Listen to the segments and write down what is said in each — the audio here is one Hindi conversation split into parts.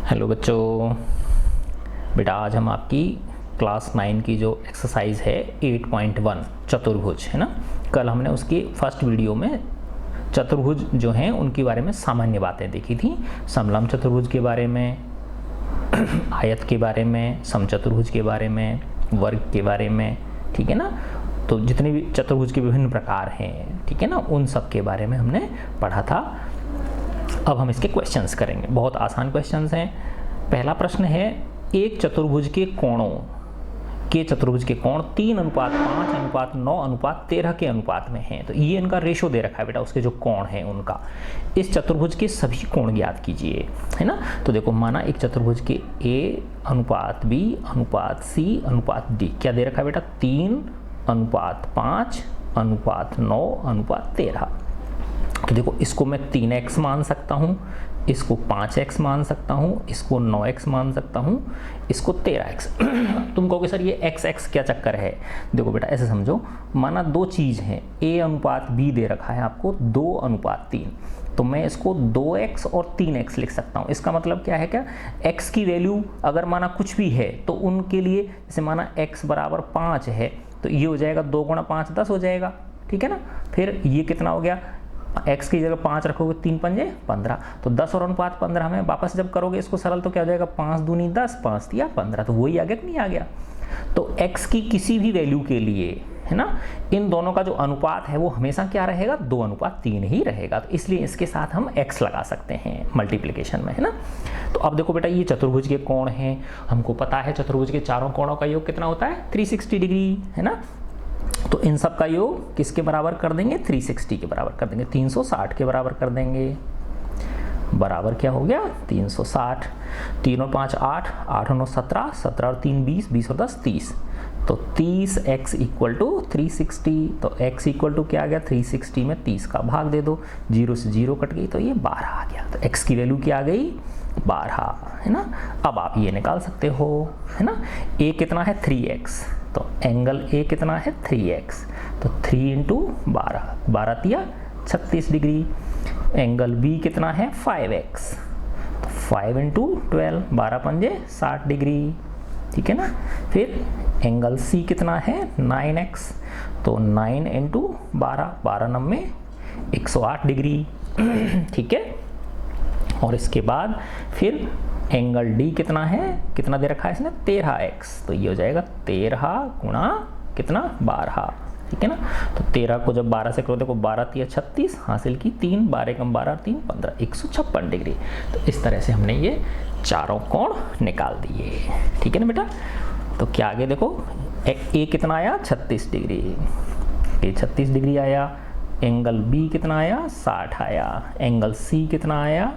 हेलो बच्चों, बेटा आज हम आपकी क्लास 9 की जो एक्सरसाइज है 8.1 चतुर्भुज है ना। कल हमने उसकी फर्स्ट वीडियो में चतुर्भुज जो हैं उनके बारे में सामान्य बातें देखी थी। समलंब चतुर्भुज के बारे में, आयत के बारे में, समचतुर्भुज के बारे में, वर्ग के बारे में, ठीक है ना। तो जितने भी चतुर्भुज के विभिन्न प्रकार हैं, ठीक है ना, उन सब के बारे में हमने पढ़ा था। अब हम इसके क्वेश्चंस करेंगे, बहुत आसान क्वेश्चंस हैं। पहला प्रश्न है, एक चतुर्भुज के कोणों के चतुर्भुज के कोण 3:5:9:13 के अनुपात में हैं। तो ये इनका रेशो दे रखा है बेटा, उसके जो कोण हैं उनका। इस चतुर्भुज के सभी कोण ज्ञात कीजिए, है ना। तो देखो, माना एक चतुर्भुज के A:B:C:D क्या दे रखा है बेटा, 3:5:9:13। तो देखो, इसको मैं 3x मान सकता हूँ, इसको 5x मान सकता हूँ, इसको 9x मान सकता हूँ, इसको 13x। तुम कहोगे सर ये x क्या चक्कर है। देखो बेटा, ऐसे समझो, माना दो चीज़ हैं, A:B दे रखा है आपको 2:3, तो मैं इसको 2x और 3x लिख सकता हूँ। इसका मतलब क्या है, क्या x की वैल्यू अगर माना कुछ भी है तो उनके लिए, जैसे माना x बराबर 5 है तो ये हो जाएगा 2 × 5 10 हो जाएगा, ठीक है ना। फिर ये कितना हो गया, x की जगह 5 रखोगे, 3 × 5 = 15, तो 10 और अनुपात 15 में वापस जब करोगे इसको सरल तो क्या हो जाएगा, 5 दूनी 10, 5 तिया 15, तो वही आ गया कि नहीं आ गया। तो x की किसी भी वैल्यू के लिए, है ना, इन दोनों का जो अनुपात है वो हमेशा क्या रहेगा, 2:3 ही रहेगा। तो इसलिए इसके साथ हम x लगा सकते हैं मल्टीप्लिकेशन में, है ना। तो अब देखो बेटा, ये चतुर्भुज के कोण हैं, हमको पता है चतुर्भुज के चारों कोणों का योग कितना होता है, 360 डिग्री, है ना। तो इन सब का योग किसके बराबर कर देंगे, 360 के बराबर कर देंगे, 360 के बराबर कर देंगे। बराबर क्या हो गया, 360। 3 और 5 8, 8 और 9 17, 17 और 3 20, 20 और 10 30, तो 30x = 360। तो x = क्या आ गया, 360 में 30 का भाग दे दो, 0 से 0 कट गई तो ये 12 आ गया। तो x की वैल्यू क्या आ गई, 12, है ना। अब आप ये निकाल सकते हो, है ना। a कितना है, 3x, तो एंगल A कितना है, 3x, तो 3 × 12, 12 तिया 36 डिग्री। एंगल B कितना है, 5x, तो 5 × 12, 12 पंजे 60 डिग्री, ठीक है ना। फिर एंगल C कितना है, 9x, तो 9 × 12, 12 9 108 डिग्री, ठीक है। और इसके बाद फिर एंगल D कितना है, कितना दे रखा है इसने, 13x, तो ये हो जाएगा 13 × कितना, 12, ठीक है ना। तो 13 को जब 12 से करो, देखो 12 तिया 36 हासिल की, 3 12 × 12 3 15, 156 डिग्री। तो इस तरह से हमने ये चारों कोण निकाल दिए, ठीक है ना बेटा। तो क्या आगे देखो, A कितना आया, 36 डिग्री, A 36 डिग्री आया। एंगल B कितना आया, 60 आया। एंगल C कितना आया,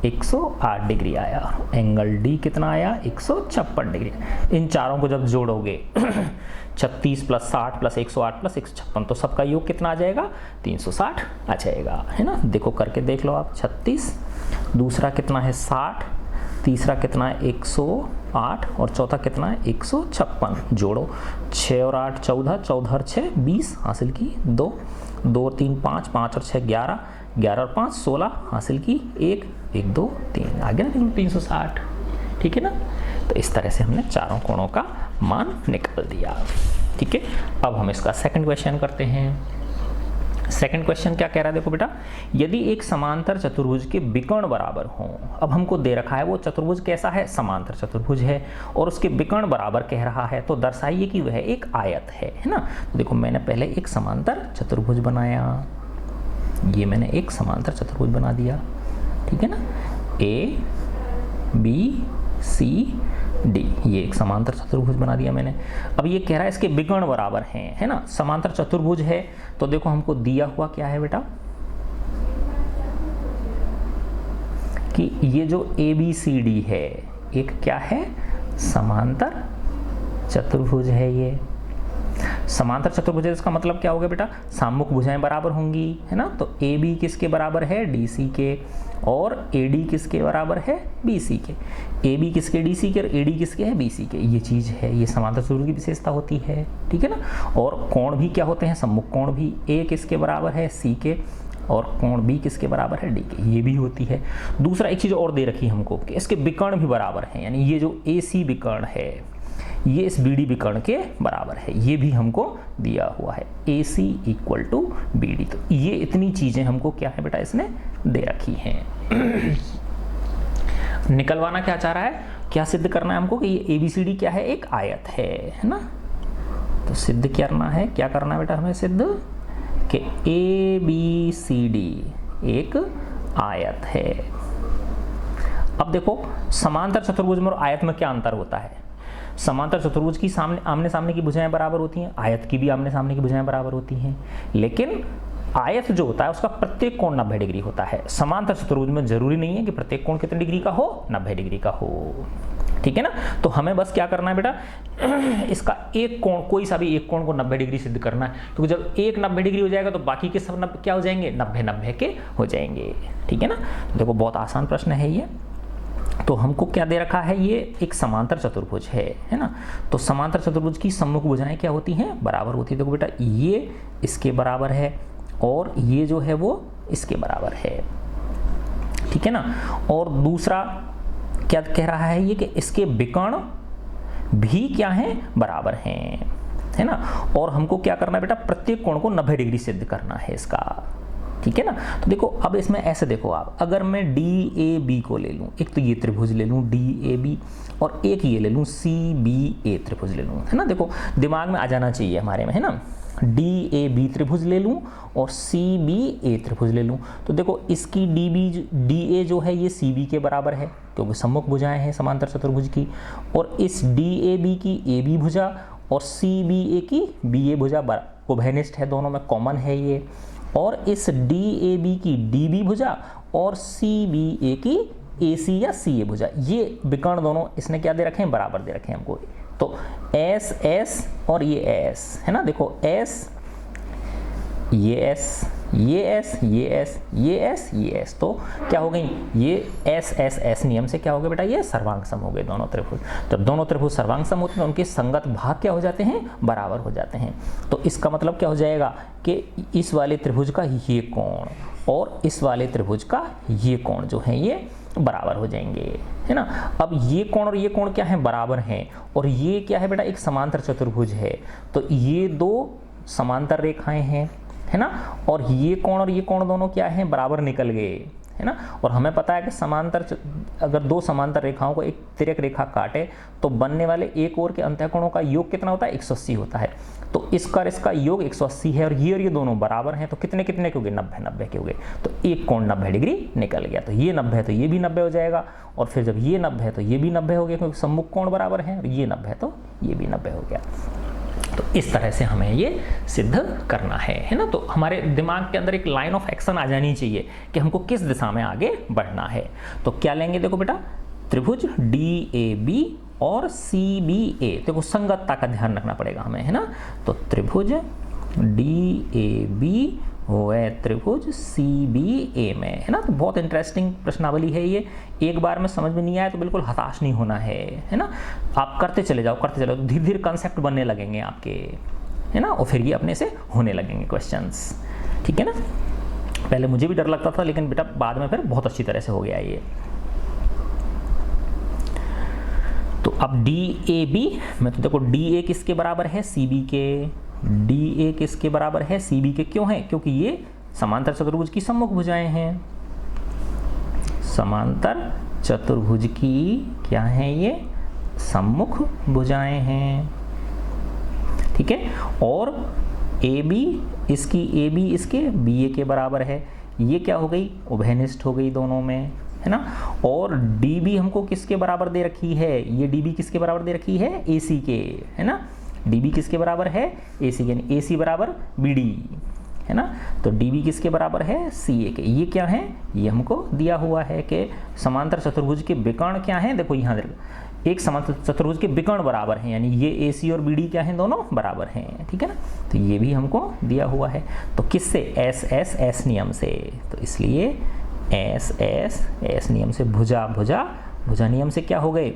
108 डिग्री आया। एंगल D कितना आया, 156 डिग्री। इन चारों को जब जोड़ोगे 36 + 60 + 108 + 156, तो सबका योग कितना आ जाएगा, 360 आ जाएगा, है ना। देखो करके देख लो आप, 36, दूसरा कितना है 60, तीसरा कितना है 108 और चौथा कितना है 156। जोड़ो, 6 और 8 14, 14 और 6 20 हासिल की 2, 2 और 3 5, 5 और 6 11, 11 और 5 16 हासिल की 1, 1 2 3 आ गया ना 360, ठीक है ना। तो इस तरह से हमने चारों कोणों का मान निकाल दिया, ठीक है। अब हम इसका सेकंड क्वेश्चन करते हैं। सेकंड क्वेश्चन क्या कह रहा है, देखो बेटा, यदि एक समांतर चतुर्भुज के विकर्ण बराबर हों। अब हमको दे रखा है वो चतुर्भुज कैसा है, समांतर चतुर्भुज है, और उसके विकर्ण बराबर कह रहा है, तो दर्शाइए कि वह एक आयत है ना। तो देखो, मैंने पहले एक समांतर चतुर्भुज बनाया, ये मैंने एक समांतर चतुर्भुज बना दिया, ठीक है ना। ABCD, ये एक समांतर चतुर्भुज बना दिया मैंने। अब ये कह रहा है इसके विकर्ण बराबर हैं, है ना। समांतर चतुर्भुज है तो देखो हमको दिया हुआ क्या है बेटा, कि ये जो ABCD है एक क्या है, समांतर चतुर्भुज है। ये समांतर चतुर्भुज है, इसका मतलब क्या हो गया बेटा, साम्मुख भुजाएं बराबर होंगी, है ना। तो AB किसके बराबर है, DC के, और AD किसके बराबर है, BC के। AB किसके, DC के, और AD किसके है, BC के। ये चीज़ है, ये समांतर चतुर्भुज की विशेषता होती है, ठीक है ना। और कोण भी क्या होते हैं, सम्मुख कोण भी। A किसके बराबर है, C के, और कोण बी किसके बराबर है, डी के, ये भी होती है। दूसरा एक चीज़ और दे रखी हमको कि इसके विकर्ण भी बराबर हैं, यानी ये जो ए सी विकर्ण है ये इस बी डी विकर्ण के बराबर है, ये भी हमको दिया हुआ है, ए C equal to B D. तो ये इतनी चीज़ें हमको क्या है बेटा इसने दे रखी हैं। निकलवाना क्या चाह रहा है, क्या सिद्ध करना है हमको कि ये ए बी सी डी क्या है, एक आयत है ना। तो सिद्ध करना है, क्या करना है बेटा हमें सिद्ध कि ए बी सी डी एक आयत है। अब देखो समांतर चतुर्भुज में और आयत में क्या अंतर होता है। समांतर चतुर्भुज की सामने आमने सामने की भुजाएं बराबर होती हैं, आयत की भी आमने सामने की भुजाएं बराबर होती हैं, लेकिन आयत जो होता है उसका प्रत्येक कोण 90 डिग्री होता है। समांतर चतुर्भुज में जरूरी नहीं है कि प्रत्येक कोण कितने डिग्री का हो, 90 डिग्री का हो, ठीक है ना। तो हमें बस क्या करना है बेटा, इसका एक कोण, कोई सा भी एक कोण को 90 डिग्री सिद्ध करना है। तो जब एक 90 डिग्री हो जाएगा तो बाकी के सब क्या हो जाएंगे, 90-90 के हो जाएंगे, ठीक है ना। देखो बहुत आसान प्रश्न है ये। तो हमको क्या दे रखा है, ये एक समांतर चतुर्भुज है ना। तो समांतर चतुर्भुज की सम्मुख भुजाएं क्या होती हैं, बराबर होती है। देखो बेटा ये इसके बराबर है और ये जो है वो इसके बराबर है, ठीक है ना। और दूसरा क्या कह रहा है ये कि इसके विकर्ण भी क्या हैं, बराबर हैं, है ना। और हमको क्या करना है बेटा, प्रत्येक कोण को 90 डिग्री सिद्ध करना है इसका, ठीक है ना। तो देखो अब इसमें ऐसे देखो आप, अगर मैं डी ए बी को ले लूँ, एक तो ये त्रिभुज ले लूँ डी ए बी, और एक ये ले लूँ सी बी ए त्रिभुज ले लूँ, है ना। देखो दिमाग में आ जाना चाहिए हमारे में, है ना। डी ए बी त्रिभुज ले लूँ और सी बी ए त्रिभुज ले लूँ, तो देखो इसकी डी ए जो है ये सी बी के बराबर है क्योंकि सम्मुख भुजाएं हैं समांतर चतुर्भुज की, और इस डी ए बी की ए बी भुजा और सी बी ए की बी ए भुजा उभयनिष्ठ है, दोनों में कॉमन है ये, और इस डी ए बी की डी बी भुजा और सी बी ए की ए सी या सी ए भुजा, ये विकर्ण दोनों इसने क्या दे रखे हैं, बराबर दे रखे हैं हमको। तो एस एस और ये एस है ना, देखो एस ये एस ये एस ये एस ये एस ये एस, तो क्या हो गई ये एस एस एस नियम से क्या हो गया बेटा, ये सर्वांग सम हो गए दोनों त्रिभुज। जब दोनों त्रिभुज सर्वांग सम होते हैं तो उनके संगत भाग क्या हो जाते हैं, बराबर हो जाते हैं। तो इसका मतलब क्या हो जाएगा कि इस वाले त्रिभुज का ये कोण और इस वाले त्रिभुज का ये कोण जो है ये बराबर हो जाएंगे, है ना। अब ये कोण और ये कोण क्या है, बराबर हैं, और ये क्या है बेटा, एक समांतर चतुर्भुज है, तो ये दो समांतर रेखाएं हैं, है ना। और ये कोण और ये कोण दोनों क्या हैं, बराबर निकल गए, है ना। और हमें पता है कि अगर दो समांतर रेखाओं को एक तिर्यक रेखा काटे तो बनने वाले एक ओर के अंतःकोणों का योग कितना होता है, 180 होता है। तो इसका और इसका योग 180 है और ये दोनों बराबर हैं, तो कितने कितने के हो गए, 90-90 के हो गए। तो एक कोण 90 डिग्री निकल गया, तो ये 90 है तो ये भी 90 हो जाएगा, और फिर जब ये 90 है तो ये भी 90 हो गया क्योंकि सम्मुख कोण बराबर है, और ये 90 है तो ये भी 90 हो गया। तो इस तरह से हमें ये सिद्ध करना है ना। तो हमारे दिमाग के अंदर एक लाइन ऑफ एक्शन आ जानी चाहिए कि हमको किस दिशा में आगे बढ़ना है। तो क्या लेंगे, देखो बेटा त्रिभुज डी ए बी और सी बी ए, देखो संगतता का ध्यान रखना पड़ेगा हमें, है ना। तो त्रिभुज डी ए बी वह त्रिभुज सी बी ए में, है ना। तो बहुत इंटरेस्टिंग प्रश्नावली है ये, एक बार में समझ में नहीं आया तो बिल्कुल हताश नहीं होना है ना। आप करते चले जाओ तो धीरे धीरे कंसेप्ट बनने लगेंगे आपके, है ना, और फिर ये अपने से होने लगेंगे क्वेश्चंस, ठीक है ना। पहले मुझे भी डर लगता था लेकिन बेटा बाद में फिर बहुत अच्छी तरह से हो गया ये। तो अब डी ए बी में तो देखो डी ए किसके बराबर है, सी बी के, डी ए किसके बराबर है, सी बी के, क्यों है, क्योंकि ये समांतर चतुर्भुज की सम्मुख भुजाएं हैं, समांतर चतुर्भुज की क्या है ये, सम्मुख भुजाएं हैं, ठीक है। और ए बी इसके बी ए के बराबर है, ये क्या हो गई, उभयनिष्ठ हो गई दोनों में, है ना। और डी बी हमको किसके बराबर दे रखी है, ये डी बी किसके बराबर दे रखी है, ए सी के, है ना। डी बी किसके बराबर है, ए सी, यानी ए सी बराबर बी डी, है ना। तो डी बी किसके बराबर है, सी ए के। ये क्या है, ये हमको दिया हुआ है कि समांतर चतुर्भुज के विकर्ण क्या हैं, देखो यहाँ एक समांतर चतुर्भुज के विकर्ण बराबर हैं, यानी ये ए सी और बी डी क्या हैं, दोनों बराबर हैं, ठीक है ना। तो ये भी हमको दिया हुआ है, तो किससे, एस एस एस नियम से। तो इसलिए एस एस एस नियम से, भुजा भुजा भुजा नियम से क्या हो गए,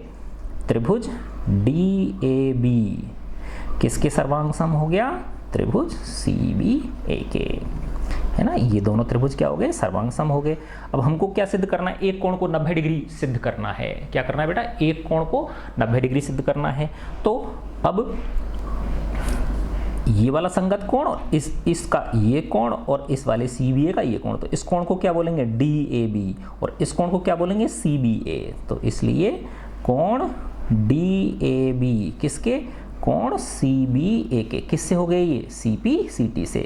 त्रिभुज डी ए बी किसके सर्वांग सम हो गया, त्रिभुज सी बी ए के, है ना। ये दोनों त्रिभुज क्या हो गए, सर्वांग सम हो गए। अब हमको क्या सिद्ध करना है, एक कोण को 90 डिग्री सिद्ध करना है। क्या करना है बेटा, एक कोण को 90 डिग्री सिद्ध करना है। तो अब ये वाला संगत कोण और इसका ये कोण और इस वाले CBA का ये कोण, तो इस कोण को क्या बोलेंगे, DAB, और इस कोण को क्या बोलेंगे, CBA। तो इसलिए कोण DAB किसके, कोण CBA के, किससे हो गए ये, CP CT से,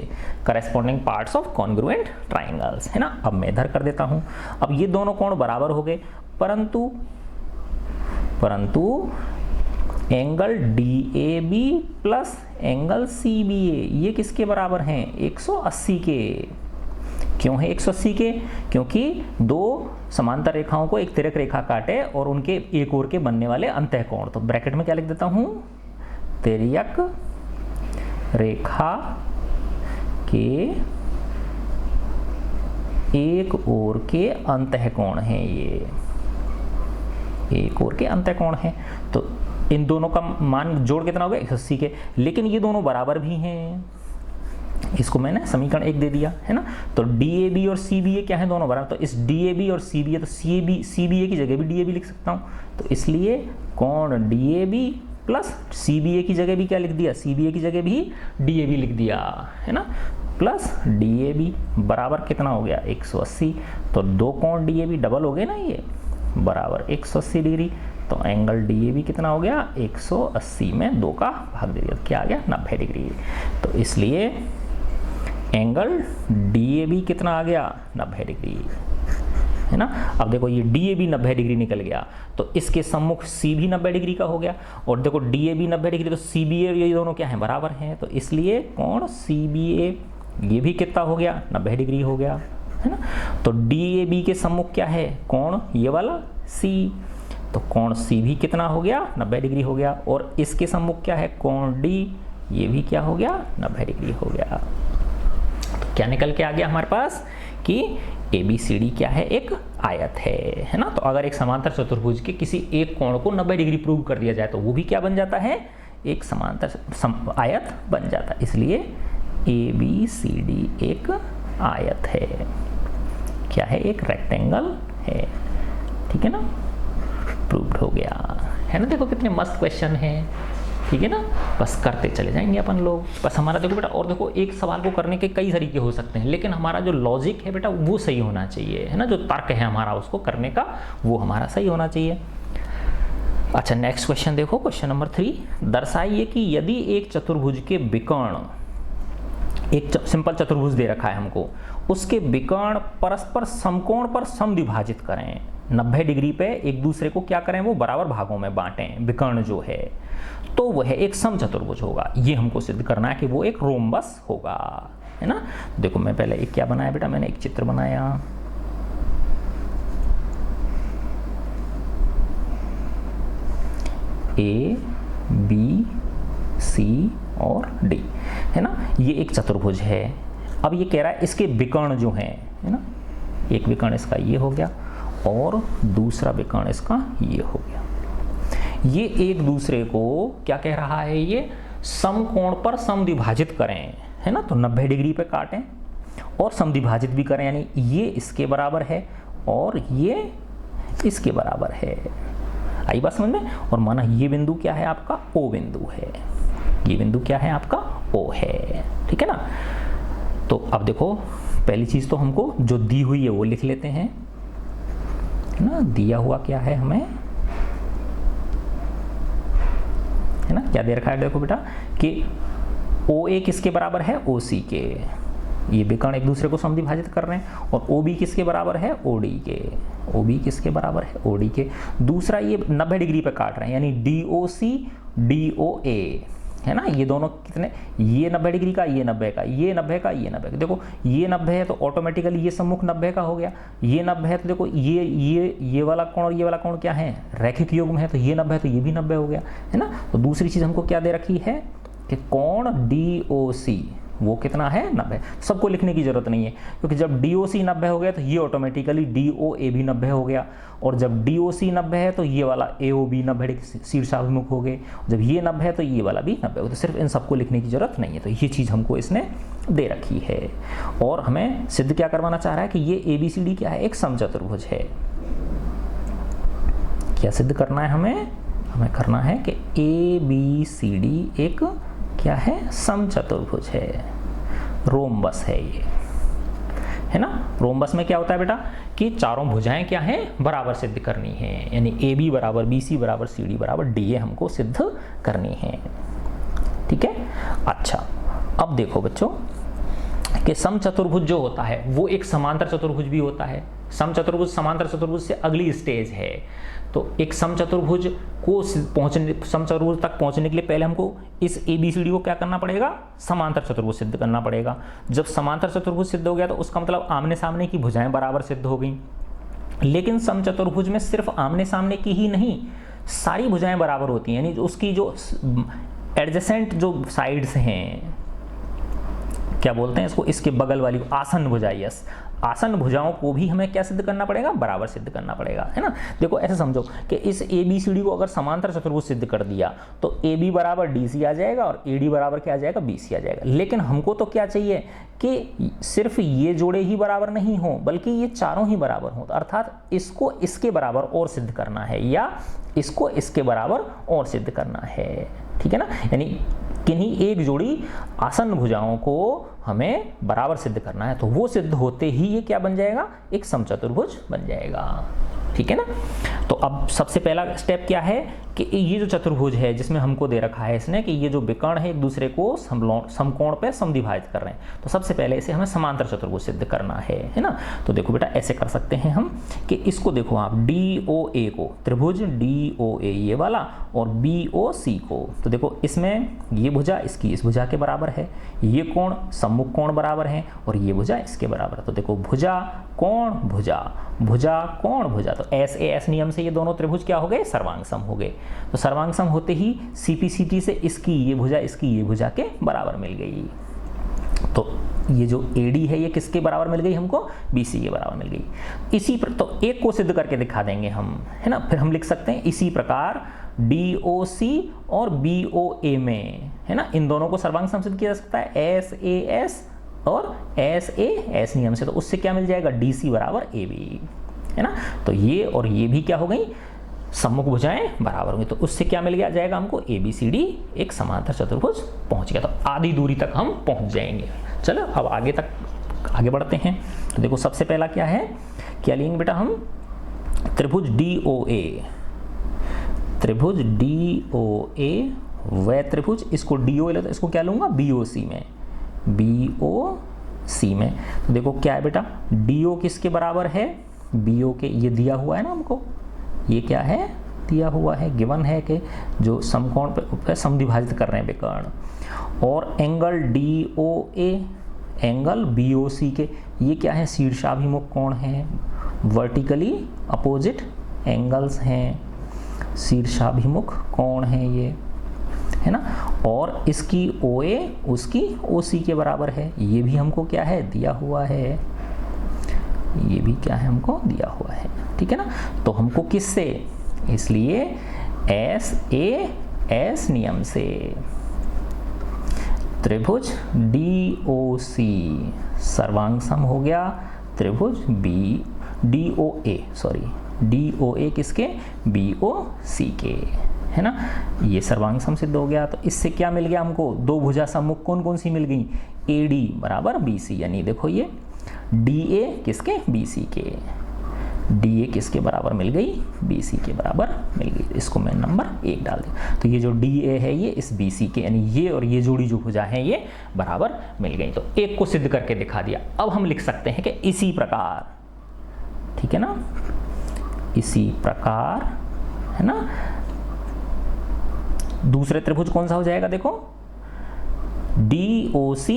corresponding parts of congruent triangles, है ना। अब मैं इधर कर देता हूं। अब ये दोनों कोण बराबर हो गए, परंतु angle DAB plus angle CBA ये किसके बराबर हैं, 180 के। क्यों है 180 के, क्योंकि दो समांतर रेखाओं को एक तिर्यक रेखा काटे और उनके एक ओर के बनने वाले अंतःकोण। तो ब्रैकेट में क्या लिख देता हूं, तिर्यक रेखा के एक ओर के अंतःकोण हैं, ये एक ओर के अंतःकोण हैं। तो इन दोनों का मान जोड़ कितना हो गया, 180 के। लेकिन ये दोनों बराबर भी हैं, इसको मैंने समीकरण 1 दे दिया, है ना। तो DAB और CBA क्या है, दोनों बराबर। तो इस DAB और CBA, तो CBA की जगह भी DAB लिख सकता हूँ। तो इसलिए कोण DAB प्लस CBA की जगह भी क्या लिख दिया, CBA की जगह भी DAB लिख दिया, है ना, प्लस DAB बराबर कितना हो गया, 180। तो दो कोण DAB डबल हो गए ना, ये बराबर 180 डिग्री। तो एंगल DAB कितना हो गया, 180 में 2 का भाग दे दिया, क्या आ गया, 90 डिग्री। तो इसलिए एंगल DAB कितना आ गया, 90 डिग्री, है ना। अब देखो ये DAB 90 डिग्री निकल गया, तो इसके सम्मुख C भी 90 डिग्री का हो गया। और देखो DAB 90 डिग्री, तो CBA ये दोनों क्या हैं, बराबर हैं। तो इसलिए कोण CBA ये भी कितना हो गया, 90 डिग्री हो गया, है ना। तो DAB के सम्मुख क्या है, कोण ये वाला C, तो कोण C भी कितना हो गया, 90 डिग्री हो गया। और इसके सम्मुख क्या है, कोण D, ये भी क्या हो गया, 90 डिग्री हो गया। तो क्या निकल के आ गया हमारे पास कि ABCD क्या है, एक आयत है ना। तो अगर एक समांतर चतुर्भुज के किसी एक कोण को 90 डिग्री प्रूव कर दिया जाए तो वो भी क्या बन जाता है, एक समांतर आयत बन जाता है। इसलिए ABCD एक आयत है, क्या है, एक रेक्टेंगल है, ठीक है ना, प्रूव्ड हो गया, है ना। देखो कितने मस्त क्वेश्चन है, ठीक है ना। बस करते चले जाएंगे अपन लोग। बस हमारा देखो बेटा, और देखो एक सवाल को करने के कई तरीके हो सकते हैं, लेकिन हमारा जो लॉजिक है बेटा वो सही होना चाहिए, है ना। जो तर्क है हमारा उसको करने का वो हमारा सही होना चाहिए। अच्छा नेक्स्ट क्वेश्चन देखो, क्वेश्चन नंबर 3, दर्शाइए कि यदि एक चतुर्भुज के विकर्ण, एक सिंपल चतुर्भुज दे रखा है हमको, उसके विकर्ण परस्पर समकोण पर समद्विभाजित करें, 90 डिग्री पे एक दूसरे को क्या करें, वो बराबर भागों में बांटें, विकर्ण जो है, तो वह एक समचतुर्भुज होगा। ये हमको सिद्ध करना है कि वो एक रोम्बस होगा, है ना। देखो मैं पहले एक क्या बनाया बेटा, मैंने एक चित्र बनाया, A B C और D, है ना। ये एक चतुर्भुज है। अब ये कह रहा है इसके विकर्ण जो हैं, है ना, एक विकर्ण इसका ये हो गया और दूसरा विकर्ण इसका ये हो गया। ये एक दूसरे को क्या कह रहा है, ये समकोण पर समद्विभाजित करें, है ना। तो 90 डिग्री पे काटें और समद्विभाजित भी करें, यानी ये इसके बराबर है और ये इसके बराबर है। आई बात समझ में। और माना ये बिंदु क्या है आपका, O बिंदु है, ये बिंदु क्या है आपका, O है, ठीक है ना। तो अब देखो पहली चीज तो हमको जो दी हुई है वो लिख लेते हैं, है ना। दिया हुआ क्या है हमें, है ना, क्या दे रखा है, देखो बेटा कि OA किसके बराबर है, OC के, ये विकर्ण एक दूसरे को समद्विभाजित कर रहे हैं। और OB किसके बराबर है, OD के, OB किसके बराबर है, OD के। दूसरा ये 90 डिग्री पे काट रहे हैं, यानी DOC DOA, है ना। ये दोनों कितने, ये 90 डिग्री का, ये 90 का, ये 90 का, ये 90 का। देखो ये 90 है तो ऑटोमेटिकली ये सम्मुख 90 का हो गया, ये 90 है तो देखो ये वाला कोण और ये वाला कोण क्या है, रैखिक युग्म है, तो ये 90 है तो ये भी 90 हो गया, है ना। तो दूसरी चीज हमको क्या दे रखी है कि कोण DOC वो कितना है 90। सबको लिखने की जरूरत नहीं है, क्योंकि जब DOC 90 हो गया तो ये ऑटोमेटिकली DOA भी 90 हो गया, और जब DOC 90 है तो ये वाला AOB 90 शीर्षाभिमुख हो गए, जब ये 90 है तो ये वाला भी 90 हो। तो सिर्फ इन सबको लिखने की जरूरत नहीं है। तो ये चीज़ हमको इसने दे रखी है, और हमें सिद्ध क्या करवाना चाह रहा है कि ये ABCD क्या है, एक समचतुर्भुज है। क्या सिद्ध करना है हमें? हमें करना है कि ABCD एक क्या है, समचतुर्भुज है, रोम्बस है ये, है ना। रोम्बस में क्या होता है बेटा कि चारों भुजाएं क्या हैं, बराबर सिद्ध करनी है, यानी AB बराबर BC बराबर CD बराबर DA हमको सिद्ध करनी है, ठीक है। अच्छा, अब देखो बच्चों कि समचतुर्भुज जो होता है वो एक समांतर चतुर्भुज भी होता है। समचतुर्भुज समांतर चतुर्भुज से अगली स्टेज है। तो एक समचतुर्भुज को समचतुर्भुज तक पहुंचने के लिए पहले हमको इस ABCD को क्या करना पड़ेगा, समांतर चतुर्भुज सिद्ध करना पड़ेगा। जब समांतर चतुर्भुज सिद्ध हो गया तो उसका मतलब आमने सामने की भुजाएं बराबर सिद्ध हो गई। लेकिन समचतुर्भुज में सिर्फ आमने सामने की ही नहीं, सारी भुजाएं बराबर होती हैं, यानी उसकी जो एडजेसेंट जो साइड्स हैं, क्या बोलते हैं इसको, इसके बगल वाली आसन भुजा, यस, आसन भुजाओं को भी हमें क्या सिद्ध करना पड़ेगा, बराबर सिद्ध करना पड़ेगा, है ना। देखो ऐसे समझो कि इस ABCD को अगर समांतर चतुर्भुज सिद्ध कर दिया तो AB बराबर DC आ जाएगा और AD बराबर क्या आ जाएगा, BC आ जाएगा। लेकिन हमको तो क्या चाहिए कि सिर्फ ये जोड़े ही बराबर नहीं हो, बल्कि ये चारों ही बराबर हों। अर्थात इसको इसके बराबर और सिद्ध करना है, या इसको इसके बराबर और सिद्ध करना है, ठीक है ना। यानी किन्हीं एक जोड़ी आसन भुजाओं को हमें बराबर सिद्ध करना है, तो वो सिद्ध होते ही ये क्या बन जाएगा, एक समचतुर्भुज बन जाएगा, ठीक है ना। तो अब सबसे पहला स्टेप क्या है कि ये जो चतुर्भुज है जिसमें हमको दे रखा है इसने कि ये जो विकर्ण है एक दूसरे को समकोण पे समद्विभाजित कर रहे हैं, तो सबसे पहले इसे हमें समांतर चतुर्भुज सिद्ध करना है ना। तो देखो बेटा ऐसे कर सकते हैं हम कि इसको देखो आप DOA को, त्रिभुज DOA ये वाला, और BOC को, तो देखो इसमें ये भुजा इसकी इस भुजा के बराबर है, ये कोण सम्मुख कोण बराबर है, और ये भुजा इसके बराबर है। तो देखो भुजा कोण भुजा, भुजा कोण भुजा, तो SAS नियम से ये दोनों त्रिभुज क्या हो गए, सर्वांग सम हो गए। तो सर्वांग सम होते ही CPCT से इसकी ये भुजा इसकी ये भुजा के बराबर मिल गई। तो ये जो AD है ये किसके बराबर मिल गई हमको, BC के बराबर मिल गई। इसी पर तो एक को सिद्ध करके दिखा देंगे हम, है ना। फिर हम लिख सकते हैं इसी प्रकार DOC और BOA में, है ना, इन दोनों को सर्वांग सम सिद्ध किया जा सकता है SAS और SAS नियम से। तो उससे क्या मिल जाएगा, DC बराबर AB, है ना। तो ये और ये भी क्या हो गई, सम्मुख भुजाएं बराबर होंगी। तो उससे क्या मिल गया जाएगा हमको, ABCD एक समांतर चतुर्भुज पहुंच गया। तो आधी दूरी तक हम पहुंच जाएंगे। चलो अब आगे बढ़ते हैं। तो देखो सबसे पहला क्या है, क्या लेंगे बेटा हम, त्रिभुज DOA, त्रिभुज DOA वह त्रिभुज, इसको DOA लेते इसको क्या लूंगा, BOC में, BOC में। तो देखो क्या है बेटा, DO किसके बराबर है, BO के, ये दिया हुआ है ना हमको, ये क्या है, दिया हुआ है, गिवन है कि जो समकोण पे समद्विभाजित कर रहे हैं विकर्ण, और एंगल DOA एंगल BOC के, ये क्या है, शीर्षाभिमुख कोण है, वर्टिकली अपोजिट एंगल्स हैं, शीर्षाभिमुख कोण है ये, है ना। और इसकी OA उसकी OC के बराबर है, ये भी हमको क्या है, दिया हुआ है, ये भी क्या है, हमको दिया हुआ है, ठीक है ना। तो हमको किससे, इसलिए SAS नियम से त्रिभुज DOC सर्वांग सम हो गया त्रिभुज DOA किसके, BOC के, है ना। ये सर्वांग सम सिद्ध हो गया। तो इससे क्या मिल गया हमको, दो भुजा सम्मुख कौन कौन सी मिल गई, AD बराबर BC, यानी देखो ये DA किसके, BC के, DA किसके बराबर मिल गई, BC के बराबर मिल गई। इसको मैं नंबर 1 डाल दिया। तो ये जो DA है ये इस BC के, यानी ये और ये जोड़ी जो भुजा है ये बराबर मिल गई। तो एक को सिद्ध करके दिखा दिया। अब हम लिख सकते हैं कि इसी प्रकार, ठीक है ना, इसी प्रकार, है ना। दूसरे त्रिभुज कौन सा हो जाएगा, देखो DOC,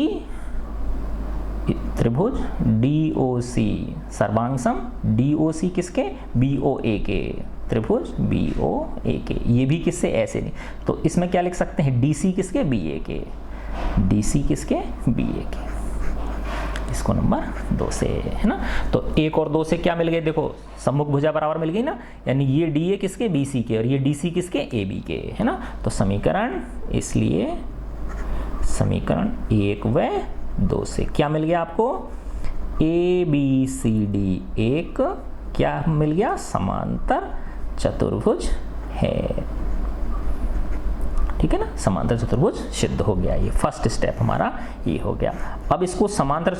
त्रिभुज DOC सर्वांग सम DOC किसके, BOA के, त्रिभुज BOA के, ये भी किससे, ऐसे नहीं। तो इसमें क्या लिख सकते हैं, DC किसके, BA के, DC किसके, BA के। इसको नंबर 2 से, है ना। तो 1 और 2 से क्या मिल गए, देखो सम्मुख भुजा बराबर मिल गई ना, यानी ये DA किसके, BC के, और ये DC किसके, AB के, है ना। तो समीकरण, इसलिए समीकरण 1 व 2 से क्या मिल गया आपको, ABCD एक क्या मिल गया, समांतर चतुर्भुज है, ठीक है ना। समांतर चतुर्भुज सिद्ध हो गया, ये फर्स्ट स्टेप हमारा ये हो गया। अब इसको समांतर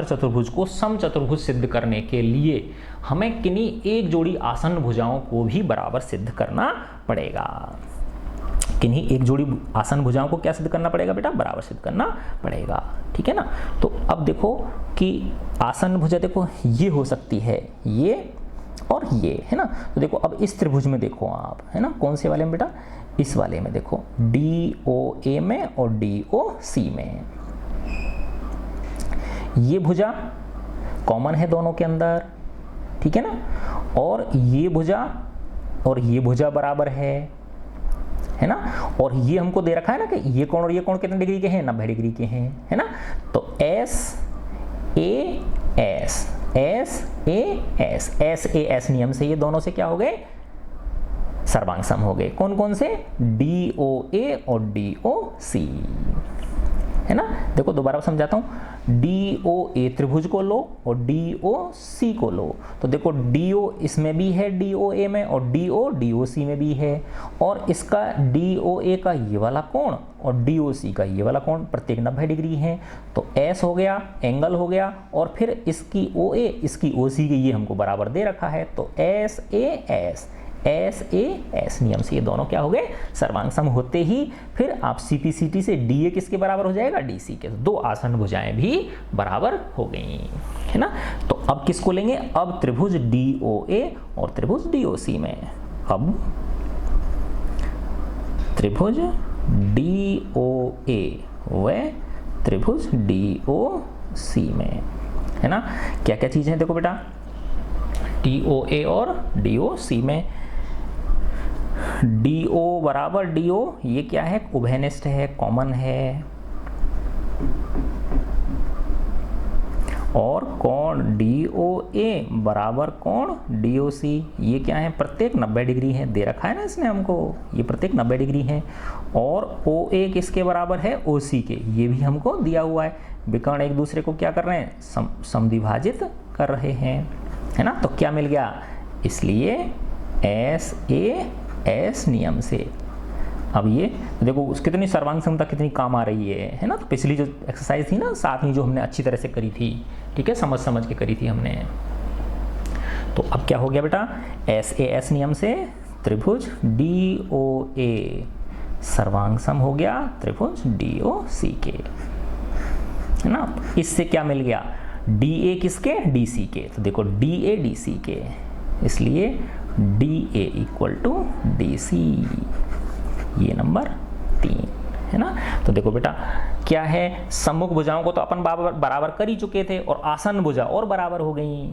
चतुर्भुज को समचतुर्भुज सिद्ध करने के लिए हमें किन्हीं एक जोड़ी आसन्न भुजाओं को भी बराबर सिद्ध करना पड़ेगा। किन्हीं एक जोड़ी आसन्न भुजाओं को क्या सिद्ध करना पड़ेगा बेटा, बराबर सिद्ध करना पड़ेगा, ठीक है ना। तो अब देखो कि आसन्न भुजा देखो ये हो सकती है, ये और ये, है ना। तो देखो अब इस त्रिभुज में देखो आप, है ना, कौन से वाले में बेटा, इस वाले में देखो, DOA में और DOC में। ये भुजा कॉमन है दोनों के अंदर, ठीक है ना। और ये भुजा बराबर है ना। और ये हमको दे रखा है ना कि ये कोण और ये कोण कितने डिग्री के हैं, 90 डिग्री के हैं, है ना। तो SAS नियम से ये दोनों से क्या हो गए, सर्वांग सम हो गए। कौन कौन से, DOA और DOC, है ना। देखो दोबारा समझाता हूँ, DOA त्रिभुज को लो और DOC को लो। तो देखो DO इसमें भी है DOA में, और DO DOC में भी है। और इसका DOA का ये वाला कोण और DOC का ये वाला कोण प्रत्येक 90 डिग्री है। तो S हो गया, एंगल हो गया, और फिर इसकी OA इसकी OC की ये हमको बराबर दे रखा है। तो SAS नियम से ये दोनों क्या हो गए, सर्वांग सम होते ही फिर आप CPCT से DA किसके बराबर हो जाएगा, DC के। दो आसन्न भुजाएं भी बराबर हो गई, है ना। तो अब किसको लेंगे, अब त्रिभुज DOA और त्रिभुज DOC में। अब त्रिभुज DOA व त्रिभुज DOC में, है ना। क्या क्या चीजें हैं देखो बेटा, DOA और DOC में, DO बराबर DO ये क्या है, उभयनिष्ठ है, कॉमन है। और कोण DOA बराबर कोण DOC ये क्या है, प्रत्येक 90 डिग्री है, दे रखा है ना इसने हमको, ये प्रत्येक 90 डिग्री है। और OA किसके बराबर है, OC के, ये भी हमको दिया हुआ है। विकर्ण एक दूसरे को क्या कर रहे हैं, समद्विभाजित कर रहे हैं, है ना। तो क्या मिल गया, इसलिए SAS नियम से। अब ये देखो कितनी सर्वांग समता कितनी काम आ रही है ना। तो पिछली जो एक्सरसाइज थी ना साथ में, जो हमने अच्छी तरह से करी थी, ठीक है, समझ के करी थी हमने। तो अब क्या हो गया बेटा, SAS नियम से त्रिभुज DOA सर्वांग सम हो गया त्रिभुज DOC के, है ना। इससे क्या मिल गया, DA किसके, DC के। तो देखो DA DC के, इसलिए DA इक्वल टू DC, ये नंबर 3, है ना। तो देखो बेटा क्या है, सम्मुख भुजाओं को तो अपन बराबर कर ही चुके थे, और आसन्न भुजा और बराबर हो गई,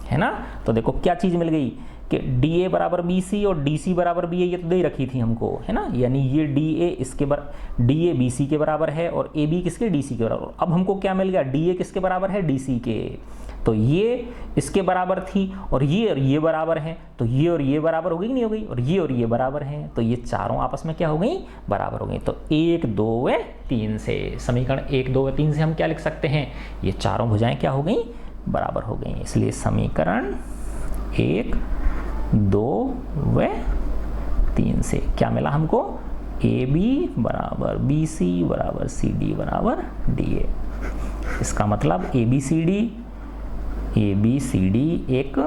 है ना। तो देखो क्या चीज मिल गई कि DA बराबर BC और DC बराबर BA, ये तो दे रखी थी हमको, है ना। यानी ये DA BC के बराबर है और AB किसके, DC के बराबर। अब हमको क्या मिल गया, DA किसके बराबर है, DC के। तो ये इसके बराबर थी, और ये बराबर है, तो ये और ये बराबर हो गई नहीं हो गई, और ये बराबर हैं, तो ये चारों आपस में क्या हो गई, बराबर हो गई। तो 1, 2 व 3 से, समीकरण 1, 2 व 3 से हम क्या लिख सकते हैं, ये चारों भुजाएं क्या हो गई, बराबर हो गई। इसलिए समीकरण 1, 2 व 3 से क्या मिला हमको, AB बराबर BC बराबर CD बराबर DA। इसका मतलब ABCD एक